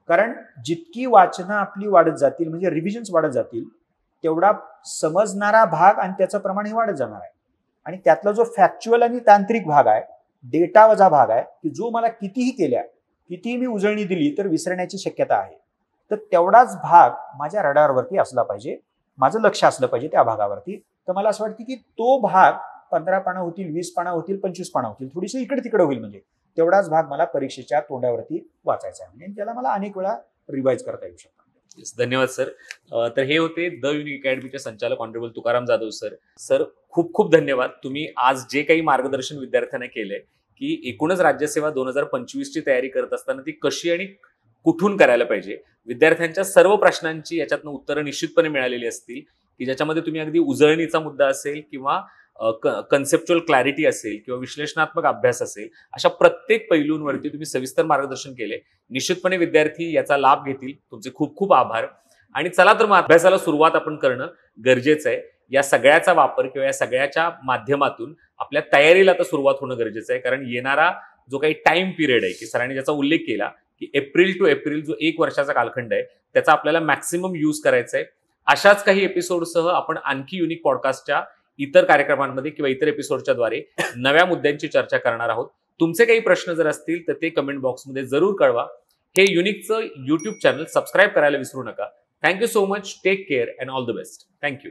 कारण जितकी वाचनं आपली वाढत जातील म्हणजे रिव्हिजन्स वाढत जातील तेवढा समजणारा भाग आणि त्याचं प्रमाण हे वाढत जाणार आहे. आणि त्यातला जो फॅक्च्युअल आणि तांत्रिक भाग आहे, डेटा वजा भाग आहे, की जो मला कितीही मी उजळणी दिली तर विसरण्याची शक्यता आहे, तर तेवढाच भाग माझ्या रडारवरती असला पाहिजे, माझं लक्ष असलं पाहिजे त्या भागावरती. तर मला असं वाटतं की तो भाग 15 पानं होतील, 20 पानं होतील, 25 पानं होतील, थोडीशी इकडे तिकडे होईल, म्हणजे तेवढाच भाग मला परीक्षेच्या तोंडावरती वाचायचा आहे. म्हणजे त्याला मला अनेक वेळा रिवाइज करता येऊ शकतं. धन्यवाद सर. तर हे होते द युनिक अकॅडमीचे संचालक honourable Tukaram Jadhav sir. Sir खूप खूप धन्यवाद. तुम्ही आज जे काही मार्गदर्शन विद्यार्थ्यांना केलंय की एकूणच राज्यसेवा 2025 ची तयारी करत असताना ती कशी आणि कुठून करायला पाहिजे, विद्यार्थ्यांच्या सर्व प्रश्नांची याच्यातनं उत्तरं निश्चितपणे मिळालेली असतील की ज्याच्यामध्ये तुम्ही अगदी उजळणीचा मुद्दा असेल किंवा कन्सेप्च्युअल क्लॅरिटी असेल किंवा विश्लेषणात्मक अभ्यास असेल, अशा प्रत्येक पैलूंवरती तुम्ही सविस्तर मार्गदर्शन केले. निश्चितपणे विद्यार्थी याचा लाभ घेतील. तुमचे खूप खूप आभार. आणि चला तर मग अभ्यासाला सुरुवात आपण करणं गरजेचं आहे. या सगळ्याचा वापर किंवा या सगळ्याच्या माध्यमातून आपल्या तयारीला तर सुरुवात होणं गरजेचं आहे. कारण येणारा जो काही टाइम पिरियड आहे की सरांनी ज्याचा उल्लेख केला की एप्रिल टू एप्रिल जो 1 वर्षाचा कालखंड आहे त्याचा आपल्याला मॅक्सिमम यूज करायचा आहे. अशाच काही एपिसोडसह आपण आणखी युनिक पॉडकास्टच्या इतर कार्यक्रमांमध्ये किंवा इतर एपिसोडच्या द्वारे नव्या मुद्द्यांची चर्चा करणार आहोत. तुमचे काही प्रश्न जर असतील तर ते कमेंट बॉक्समध्ये जरूर कळवा. हे युनिकचं YouTube चॅनल सबस्क्राईब करायला विसरू नका. Thank you so much. Take care and all the best. Thank you.